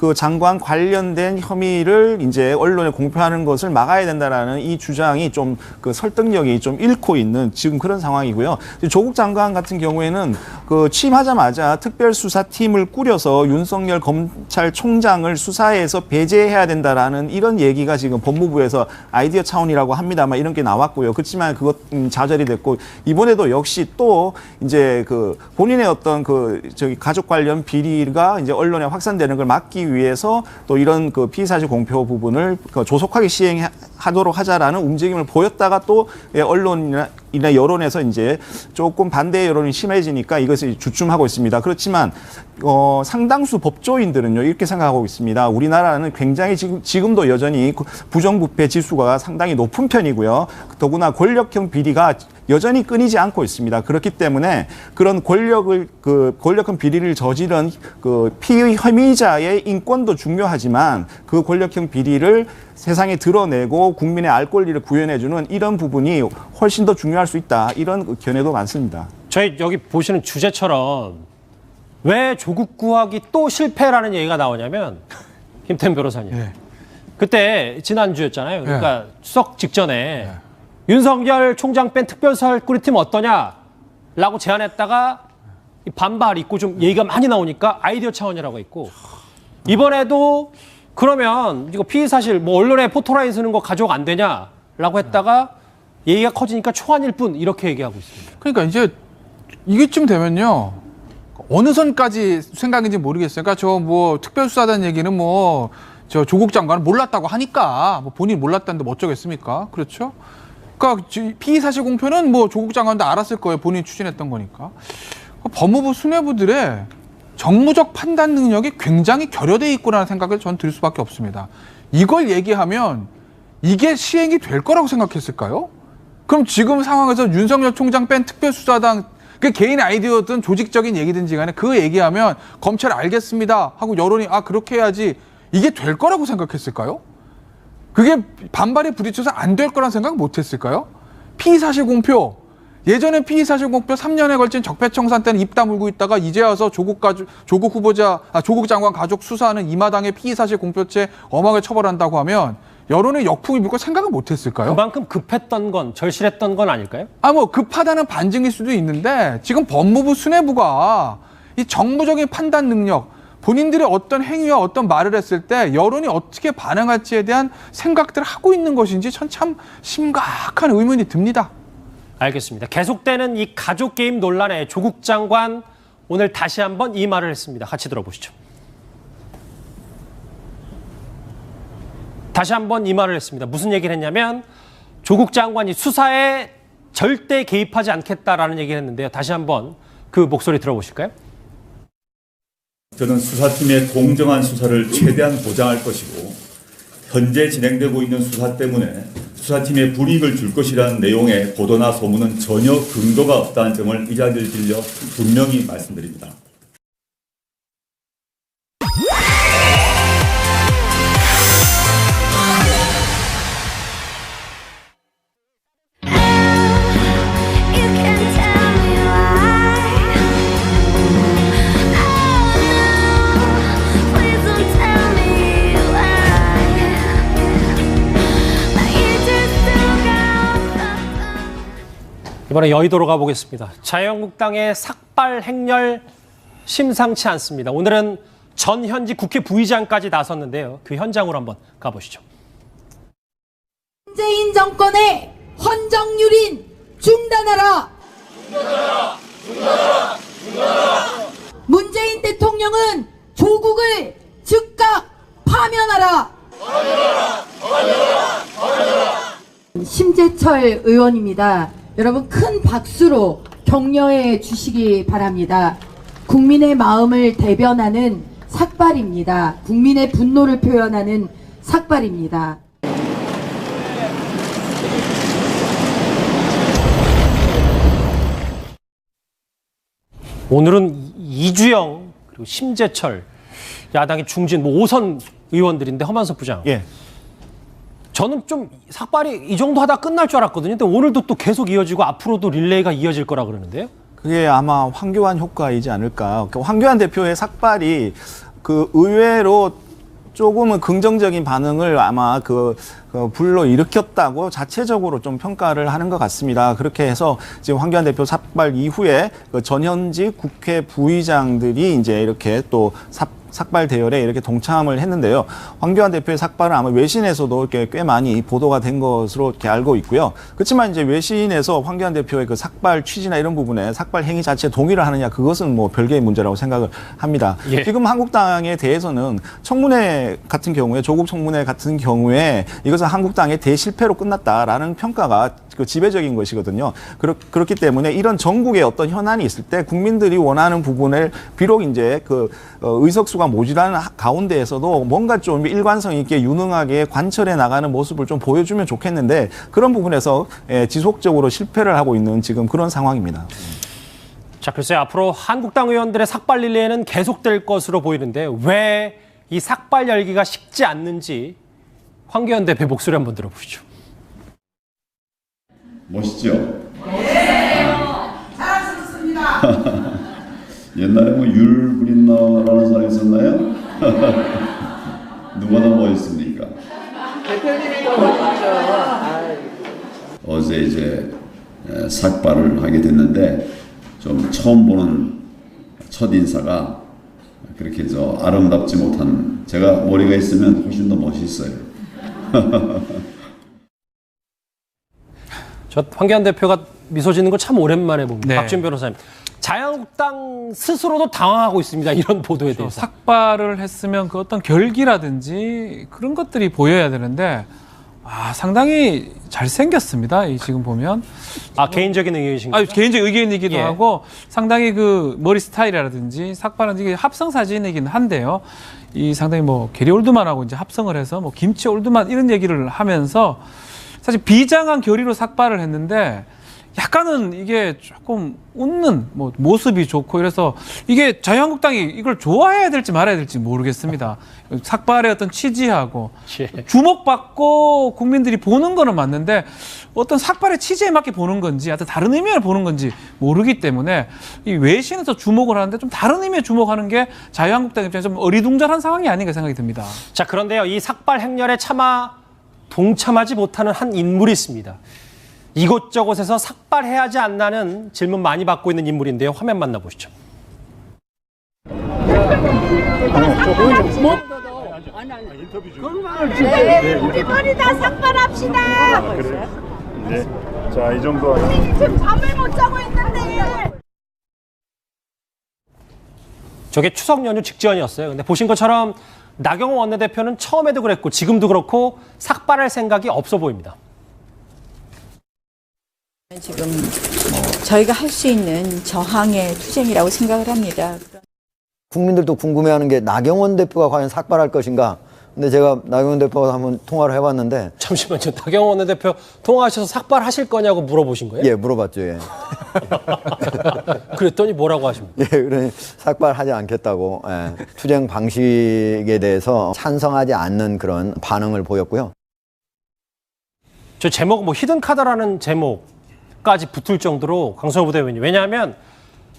그 장관 관련된 혐의를 이제 언론에 공표하는 것을 막아야 된다라는 이 주장이 좀 그 설득력이 좀 잃고 있는 지금 그런 상황이고요. 조국 장관 같은 경우에는 그 취임하자마자 특별수사팀을 꾸려서 윤석열 검찰총장을 수사에서 배제해야 된다라는 이런 얘기가 지금 법무부에서 아이디어 차원이라고 합니다만 이런 게 나왔고요. 그렇지만 그것 좌절이 됐고 이번에도 역시 또 이제 그 본인의 어떤 그 저기 가족 관련 비리가 이제 언론에 확산되는 걸 막기 위해서 또 이런 그 피의사실 공표 부분을 조속하게 시행하도록 하자라는 움직임을 보였다가 또 언론이나 여론에서 이제 조금 반대 여론이 심해지니까 이것을 주춤하고 있습니다. 그렇지만 상당수 법조인들은요 이렇게 생각하고 있습니다. 우리나라는 굉장히 지금도 여전히 부정부패 지수가 상당히 높은 편이고요. 더구나 권력형 비리가 여전히 끊이지 않고 있습니다. 그렇기 때문에 그런 권력형 비리를 저지른 그 피의 혐의자의 인권도 중요하지만 그 권력형 비리를 세상에 드러내고 국민의 알 권리를 구현해주는 이런 부분이 훨씬 더 중요할 수 있다. 이런 견해도 많습니다. 저희 여기 보시는 주제처럼 왜 조국 구하기 또 실패라는 얘기가 나오냐면 김태현 변호사님. 네. 그때 지난주였잖아요. 그러니까 네. 추석 직전에 윤석열 총장 뺀 특별수사를 꾸릴 팀 어떠냐라고 제안했다가 반발 있고 좀 얘기가 많이 나오니까 아이디어 차원이라고 했고 이번에도 그러면 이거 피의사실 뭐 언론에 포토라인 쓰는 거 가져오면 안 되냐라고 했다가 얘기가 커지니까 초안일 뿐 이렇게 얘기하고 있습니다. 그러니까 이제 이게쯤 되면요. 어느 선까지 생각인지 모르겠어요. 그러니까 저 뭐 특별수사단 얘기는 뭐 저 조국 장관은 몰랐다고 하니까 뭐 본인이 몰랐다는데 뭐 어쩌겠습니까? 그렇죠? 그러니까 피의사실 공표는 뭐 조국 장관도 알았을 거예요. 본인이 추진했던 거니까. 법무부 수뇌부들의 정무적 판단 능력이 굉장히 결여돼 있구나라는 생각을 전 들 수밖에 없습니다. 이걸 얘기하면 이게 시행이 될 거라고 생각했을까요? 그럼 지금 상황에서 윤석열 총장 뺀 특별수사단 그 개인 아이디어든 조직적인 얘기든지 간에 그 얘기하면 검찰 알겠습니다 하고 여론이 아 그렇게 해야지 이게 될 거라고 생각했을까요? 그게 반발에 부딪혀서 안 될 거란 생각 못 했을까요? 피의사실 공표 예전에 피의사실 공표 3년에 걸친 적폐청산 때는 입 다물고 있다가 이제 와서 조국 장관 가족 수사하는 이마당의 피의사실 공표죄 엄하게 처벌한다고 하면 여론의 역풍이 불고 생각을 못 했을까요? 그만큼 급했던 건 절실했던 건 아닐까요? 뭐 급하다는 반증일 수도 있는데 지금 법무부 수뇌부가 이 정무적인 판단 능력 본인들의 어떤 행위와 어떤 말을 했을 때 여론이 어떻게 반응할지에 대한 생각들을 하고 있는 것인지 전 참 심각한 의문이 듭니다. 알겠습니다. 계속되는 이 가족 게임 논란에 조국 장관 오늘 다시 한번 이 말을 했습니다. 같이 들어보시죠. 다시 한번 이 말을 했습니다. 무슨 얘기를 했냐면 조국 장관이 수사에 절대 개입하지 않겠다라는 얘기를 했는데요. 다시 한번 그 목소리 들어보실까요? 저는 수사팀의 공정한 수사를 최대한 보장할 것이고 현재 진행되고 있는 수사 때문에 수사팀에 불이익을 줄 것이라는 내용의 보도나 소문은 전혀 근거가 없다는 점을 이 자리를 빌려 분명히 말씀드립니다. 이번에 여의도로 가보겠습니다. 자유한국당의 삭발 행렬 심상치 않습니다. 오늘은 전현직 국회 부의장까지 나섰는데요. 그 현장으로 한번 가보시죠. 문재인 정권의 헌정유린 중단하라! 중단하라! 중단하라! 중단하라! 문재인 대통령은 조국을 즉각 파면 파면하라! 심재철 의원입니다. 여러분 큰 박수로 격려해 주시기 바랍니다. 국민의 마음을 대변하는 삭발입니다. 국민의 분노를 표현하는 삭발입니다. 오늘은 이주영 그리고 심재철 야당의 중진 5선 의원들인데 허만섭 부장. 예. 저는 좀 삭발이 이 정도 하다 끝날 줄 알았거든요. 근데 오늘도 또 계속 이어지고 앞으로도 릴레이가 이어질 거라 그러는데요. 그게 아마 황교안 효과이지 않을까. 황교안 대표의 삭발이 그 의외로 조금은 긍정적인 반응을 아마 불러일으켰다고 자체적으로 좀 평가를 하는 것 같습니다. 그렇게 해서 지금 황교안 대표 삭발 이후에 그 전현직 국회 부의장들이 이제 이렇게 또 삭발 대열에 이렇게 동참을 했는데요. 황교안 대표의 삭발은 아마 외신에서도 이렇게 꽤 많이 보도가 된 것으로 이렇게 알고 있고요. 그렇지만 이제 외신에서 황교안 대표의 그 삭발 취지나 이런 부분에 삭발 행위 자체에 동의를 하느냐 그것은 뭐 별개의 문제라고 생각을 합니다. 예. 지금 한국당에 대해서는 청문회 같은 경우에 조국 청문회 같은 경우에 이것은 한국당의 대실패로 끝났다라는 평가가 그 지배적인 것이거든요. 그렇기 때문에 이런 전국에 어떤 현안이 있을 때 국민들이 원하는 부분을 비록 이제 그 의석수가 모자라는 가운데에서도 뭔가 좀 일관성 있게 유능하게 관철해 나가는 모습을 좀 보여주면 좋겠는데 그런 부분에서 지속적으로 실패를 하고 있는 지금 그런 상황입니다. 자, 글쎄요. 앞으로 한국당 의원들의 삭발 릴레이는 계속될 것으로 보이는데 왜 이 삭발 열기가 식지 않는지 황교안 대표 목소리 한번 들어보시죠. 멋있죠? 네! 자랑스럽습니다. 옛날에 뭐 율브린너라는 사람이 있었나요? 누가 더 멋있습니까? 대표님이 더 멋있죠. 어제 이제 삭발을 하게 됐는데 좀 처음 보는 첫 인사가 그렇게 아름답지 못한, 제가 머리가 있으면 훨씬 더 멋있어요. 저 황교안 대표가 미소 짓는 걸 참 오랜만에 봅니다. 네. 박지원 변호사님. 자유한국당 스스로도 당황하고 있습니다. 이런 보도에 대해서. 삭발을 했으면 그 어떤 결기라든지 그런 것들이 보여야 되는데 상당히 잘생겼습니다. 지금 보면. 개인적인 의견이신가요? 개인적 의견이기도 예. 하고 상당히 그 머리 스타일이라든지 삭발은 이게 합성 사진이긴 한데요. 이 상당히 뭐 게리 올드만하고 이제 합성을 해서 뭐 김치 올드만 이런 얘기를 하면서 사실 비장한 결의로 삭발을 했는데 약간은 이게 조금 웃는 모습이 좋고 이래서 이게 자유한국당이 이걸 좋아해야 될지 말아야 될지 모르겠습니다. 삭발의 어떤 취지하고 주목받고 국민들이 보는 거는 맞는데 어떤 삭발의 취지에 맞게 보는 건지 하여튼 다른 의미를 보는 건지 모르기 때문에 이 외신에서 주목을 하는데 좀 다른 의미에 주목하는 게 자유한국당 입장에서 좀 어리둥절한 상황이 아닌가 생각이 듭니다. 자, 그런데요. 이 삭발 행렬에 차마 동참하지 못하는 한 인물이 있습니다. 이곳저곳에서 삭발해야 하지 않나는 질문 많이 받고 있는 인물인데요. 화면 만나보시죠. 우리 머리 다 삭발합시다. 네. 자, 이 정도. 지금 잠을 못 자고 있는데. 저게 추석 연휴 직전이었어요. 근데 보신 것처럼 나경원 원내대표는 처음에도 그랬고 지금도 그렇고 삭발할 생각이 없어 보입니다. 지금 저희가 할 수 있는 저항의 투쟁이라고 생각을 합니다. 국민들도 궁금해하는 게 나경원 대표가 과연 삭발할 것인가. 근데 제가 나경원 대표와 한번 통화를 해봤는데. 잠시만요. 나경원 원내대표 통화하셔서 삭발하실 거냐고 물어보신 거예요? 예, 물어봤죠. 예. 그랬더니 뭐라고 하십니까? 예, 그러니 삭발하지 않겠다고. 예. 투쟁 방식에 대해서 찬성하지 않는 그런 반응을 보였고요. 저 제목 히든카드라는 제목까지 붙을 정도로 강성호 부대변인. 왜냐하면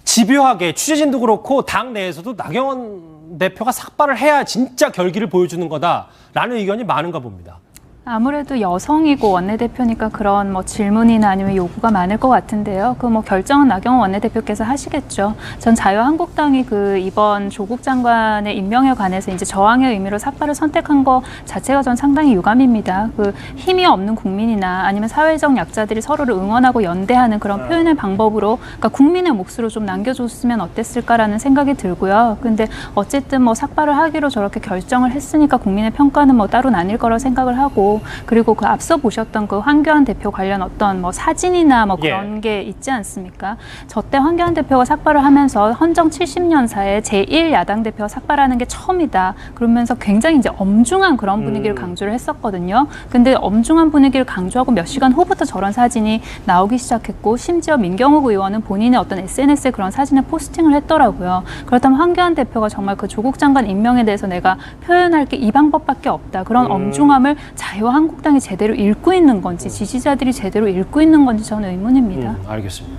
집요하게 취재진도 그렇고 당 내에서도 나경원 대표가 삭발을 해야 진짜 결기를 보여주는 거다라는 의견이 많은가 봅니다. 아무래도 여성이고 원내대표니까 그런 뭐 질문이나 아니면 요구가 많을 것 같은데요. 그 뭐 결정은 나경원 원내대표께서 하시겠죠. 전 자유한국당이 그 이번 조국 장관의 임명에 관해서 이제 저항의 의미로 삭발을 선택한 거 자체가 전 상당히 유감입니다. 그 힘이 없는 국민이나 아니면 사회적 약자들이 서로를 응원하고 연대하는 그런 표현의 방법으로 그러니까 국민의 몫으로 좀 남겨줬으면 어땠을까라는 생각이 들고요. 근데 어쨌든 뭐 삭발을 하기로 저렇게 결정을 했으니까 국민의 평가는 뭐 따로 나뉠 거라 생각을 하고 그리고 그 앞서 보셨던 그 황교안 대표 관련 어떤 뭐 사진이나 뭐 그런 게 있지 않습니까? 저 때 황교안 대표가 삭발을 하면서 헌정 70년사에 제1야당 대표가 삭발하는 게 처음이다. 그러면서 굉장히 이제 엄중한 그런 분위기를 강조를 했었거든요. 근데 엄중한 분위기를 강조하고 몇 시간 후부터 저런 사진이 나오기 시작했고 심지어 민경욱 의원은 본인의 어떤 SNS에 그런 사진을 포스팅을 했더라고요. 그렇다면 황교안 대표가 정말 그 조국 장관 임명에 대해서 내가 표현할 게 이 방법밖에 없다. 그런 엄중함을 자유한국당이 제대로 읽고 있는 건지 지지자들이 제대로 읽고 있는 건지 저는 의문입니다. 알겠습니다.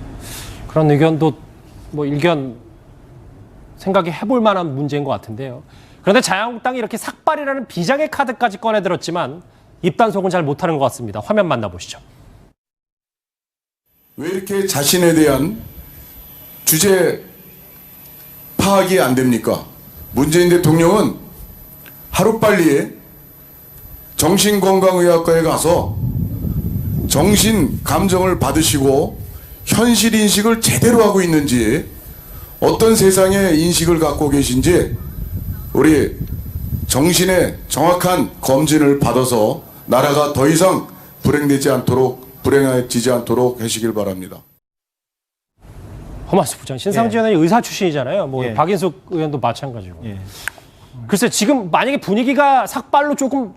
그런 의견도 뭐 일견 생각해 볼 만한 문제인 것 같은데요. 그런데 자유한국당이 이렇게 삭발이라는 비장의 카드까지 꺼내들었지만 입단속은 잘 못하는 것 같습니다. 화면 만나보시죠. 왜 이렇게 자신에 대한 주제 파악이 안 됩니까? 문재인 대통령은 하루빨리 정신건강의학과에 가서 정신 감정을 받으시고 현실 인식을 제대로 하고 있는지 어떤 세상의 인식을 갖고 계신지 우리 정신의 정확한 검진을 받아서 나라가 더 이상 불행해지지 않도록 하시길 바랍니다. 허만수 부장, 신상진 의원이 의사 출신이잖아요. 뭐 박인숙 의원도 마찬가지고. 글쎄 지금 만약에 분위기가 삭발로 조금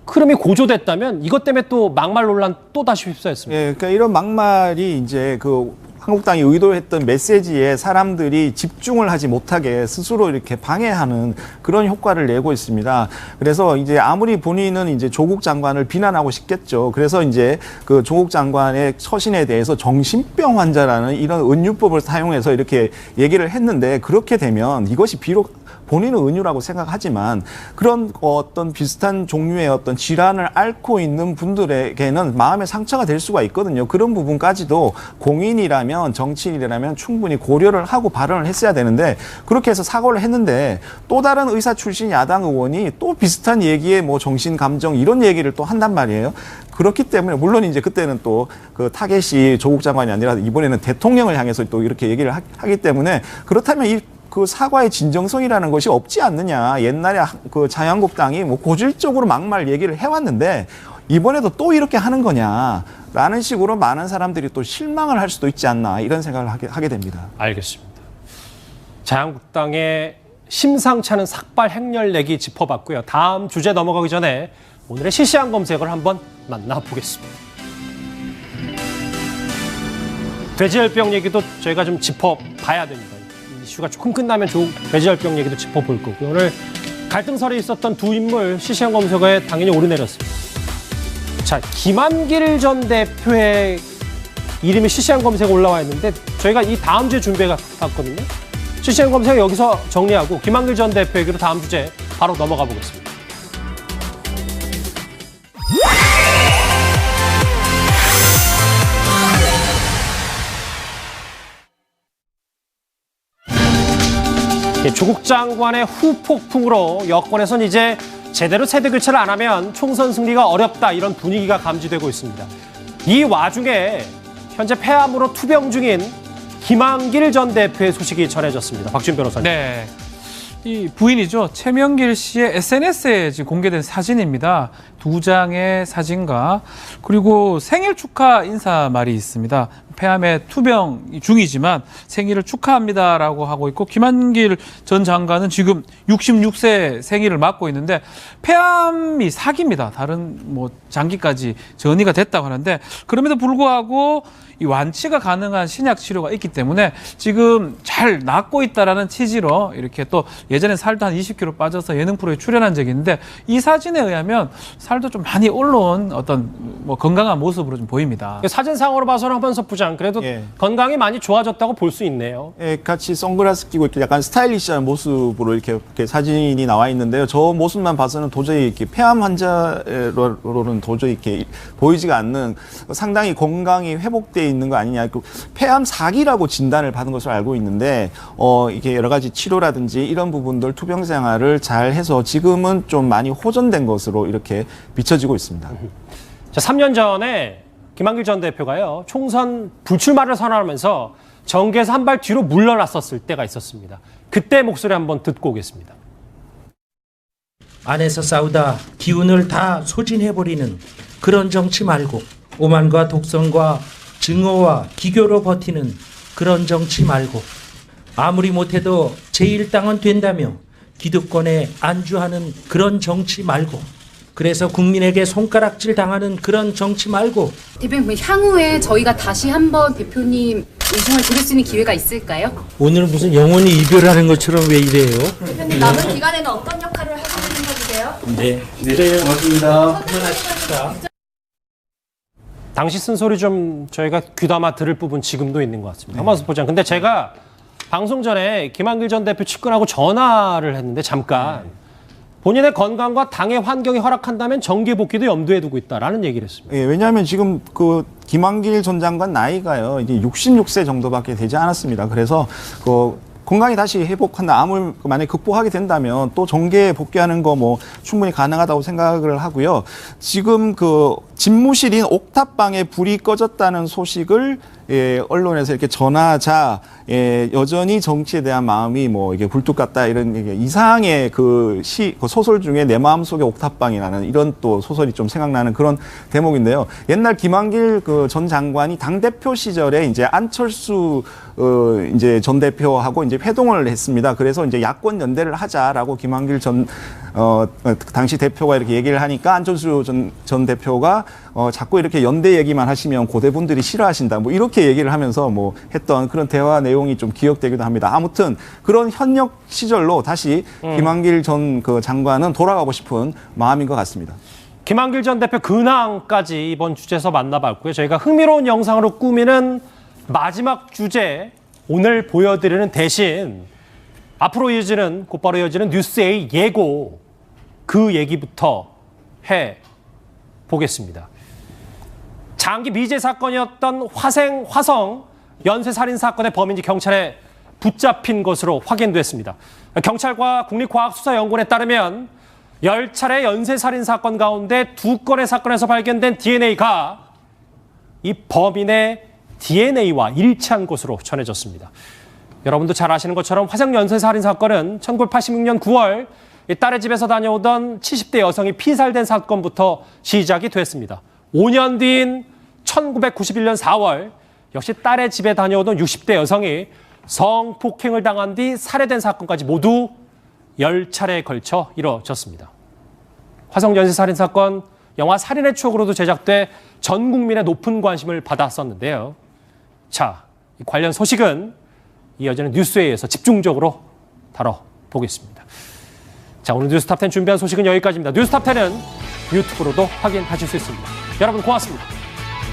흐름이 고조됐다면 이것 때문에 또 막말 논란 또 다시 휩싸였습니다. 그러니까 이런 막말이 이제 그 한국당이 의도했던 메시지에 사람들이 집중을 하지 못하게 스스로 이렇게 방해하는 그런 효과를 내고 있습니다. 그래서 이제 아무리 본인은 이제 조국 장관을 비난하고 싶겠죠. 그래서 이제 그 조국 장관의 처신에 대해서 정신병 환자라는 이런 은유법을 사용해서 이렇게 얘기를 했는데 그렇게 되면 이것이 비록 본인은 은유라고 생각하지만 그런 어떤 비슷한 종류의 어떤 질환을 앓고 있는 분들에게는 마음의 상처가 될 수가 있거든요. 그런 부분까지도 공인이라면 정치인이라면 충분히 고려를 하고 발언을 했어야 되는데 그렇게 해서 사과를 했는데 또 다른 의사 출신 야당 의원이 또 비슷한 얘기에 뭐 정신 감정 이런 얘기를 또 한단 말이에요. 그렇기 때문에 물론 이제 그때는 또 그 타겟이 조국 장관이 아니라 이번에는 대통령을 향해서 또 이렇게 얘기를 하기 때문에 그렇다면 그 사과의 진정성이라는 것이 없지 않느냐. 옛날에 그 자유한국당이 뭐 고질적으로 막말 얘기를 해왔는데 이번에도 또 이렇게 하는 거냐라는 식으로 많은 사람들이 또 실망을 할 수도 있지 않나 이런 생각을 하게 됩니다. 알겠습니다. 자유한국당의 심상찮은 삭발 행렬내기 짚어봤고요. 다음 주제 넘어가기 전에 오늘의 실시간 검색을 한번 만나보겠습니다. 돼지열병 얘기도 저희가 좀 짚어봐야 됩니다. 이슈가 조금 끝나면 돼지열병 얘기도 짚어볼 거고요. 오늘 갈등설이 있었던 두 인물 실시간 검색어에 당연히 오르내렸습니다. 자, 김한길 전 대표의 이름이 실시간 검색에 올라와 있는데 저희가 이 다음 주에 준비해봤거든요. 실시간 검색 여기서 정리하고 김한길 전 대표 얘기로 다음 주제 바로 넘어가 보겠습니다. 조국 장관의 후폭풍으로 여권에선 이제 제대로 세대 교체를 안 하면 총선 승리가 어렵다 이런 분위기가 감지되고 있습니다. 이 와중에 현재 폐암으로 투병 중인 김한길 전 대표의 소식이 전해졌습니다. 박준 변호사님. 네. 이 부인이죠. 최명길 씨의 SNS에 지금 공개된 사진입니다. 두 장의 사진과 그리고 생일 축하 인사말이 있습니다. 폐암에 투병 중이지만 생일을 축하합니다라고 하고 있고 김한길 전 장관은 지금 66세 생일을 맞고 있는데 폐암이 사기입니다. 다른 뭐 장기까지 전이가 됐다고 하는데 그럼에도 불구하고 이 완치가 가능한 신약 치료가 있기 때문에 지금 잘 낫고 있다라는 취지로 이렇게 또 예전에 살도 한 20kg 빠져서 예능 프로에 출연한 적이 있는데 이 사진에 의하면 살도 좀 많이 올라온 어떤 뭐 건강한 모습으로 좀 보입니다. 사진상으로 봐서는 한번섭 부장 그래도 건강이 많이 좋아졌다고 볼 수 있네요. 예, 같이 선글라스 끼고 이렇게 약간 스타일리시한 모습으로 이렇게 사진이 나와 있는데요. 저 모습만 봐서는 도저히 이렇게 폐암 환자로는 도저히 이렇게 보이지가 않는 상당히 건강이 회복되어 있는 거 아니냐. 폐암 4기라고 진단을 받은 것으로 알고 있는데 이게 여러 가지 치료라든지 이런 부분들 투병 생활을 잘 해서 지금은 좀 많이 호전된 것으로 이렇게 비춰지고 있습니다. 자, 3년 전에 김한길 전 대표가요. 총선 불출마를 선언하면서 정계에서 한 발 뒤로 물러났었을 때가 있었습니다. 그때 목소리 한번 듣고 오겠습니다. 안에서 싸우다 기운을 다 소진해버리는 그런 정치 말고 오만과 독선과 증오와 기교로 버티는 그런 정치 말고 아무리 못해도 제1당은 된다며 기득권에 안주하는 그런 정치 말고 그래서 국민에게 손가락질 당하는 그런 정치 말고 대표님 향후에 저희가 다시 한번 대표님 의중을 들을 수 있는 기회가 있을까요? 오늘 무슨 영원히 이별하는 것처럼 왜 이래요? 대표님 남은 기간에는 어떤 역할을 하시는 생각이세요? 네, 네, 고맙습니다. 당시 쓴소리 좀 저희가 귀담아 들을 부분 지금도 있는 것 같습니다. 한번섭 부장. 근데 제가 방송 전에 김한길 전 대표 측근하고 전화를 했는데 잠깐 본인의 건강과 당의 환경이 허락한다면 정계 복귀도 염두에 두고 있다라는 얘기를 했습니다. 예, 왜냐하면 지금 그 김한길 전 장관 나이가요, 이제 66세 정도밖에 되지 않았습니다. 그래서 건강이 다시 회복한다, 암을 만약에 극복하게 된다면 또 정계에 복귀하는 거 뭐 충분히 가능하다고 생각을 하고요. 지금 그 집무실인 옥탑방에 불이 꺼졌다는 소식을 언론에서 이렇게 전하자 여전히 정치에 대한 마음이 뭐 이게 굴뚝 같다 이런 이상의 그 소설 중에 내 마음속의 옥탑방이라는 이런 또 소설이 좀 생각나는 그런 대목인데요. 옛날 김한길 그 전 장관이 당 대표 시절에 이제 안철수 이제 전 대표하고 이제 회동을 했습니다. 그래서 이제 야권 연대를 하자라고 김한길 당시 대표가 이렇게 얘기를 하니까 안철수 전 대표가 자꾸 이렇게 연대 얘기만 하시면 고대분들이 싫어하신다. 뭐 이렇게 얘기를 하면서 뭐 했던 그런 대화 내용이 좀 기억되기도 합니다. 아무튼 그런 현역 시절로 다시 김한길 전 그 장관은 돌아가고 싶은 마음인 것 같습니다. 김한길 전 대표 근황까지 이번 주제에서 만나봤고요. 저희가 흥미로운 영상으로 꾸미는 마지막 주제 오늘 보여드리는 대신 앞으로 곧바로 이어지는 뉴스의 예고 그 얘기부터 해보겠습니다. 장기 미제 사건이었던 화성 연쇄살인 사건의 범인이 경찰에 붙잡힌 것으로 확인됐습니다. 경찰과 국립과학수사연구원에 따르면 10차례 연쇄살인 사건 가운데 2건의 사건에서 발견된 DNA가 이 범인의 DNA와 일치한 것으로 전해졌습니다. 여러분도 잘 아시는 것처럼 화성 연쇄살인 사건은 1986년 9월 딸의 집에서 다녀오던 70대 여성이 피살된 사건부터 시작이 됐습니다. 5년 뒤인 1991년 4월 역시 딸의 집에 다녀오던 60대 여성이 성폭행을 당한 뒤 살해된 사건까지 모두 10차례에 걸쳐 이뤄졌습니다. 화성 연쇄살인 사건, 영화 살인의 추억으로도 제작돼 전 국민의 높은 관심을 받았었는데요. 자, 이 관련 소식은 이어지는 뉴스회의에서 집중적으로 다뤄보겠습니다. 자, 오늘 뉴스탑10 준비한 소식은 여기까지입니다. 뉴스탑10은 유튜브로도 확인하실 수 있습니다. 여러분 고맙습니다.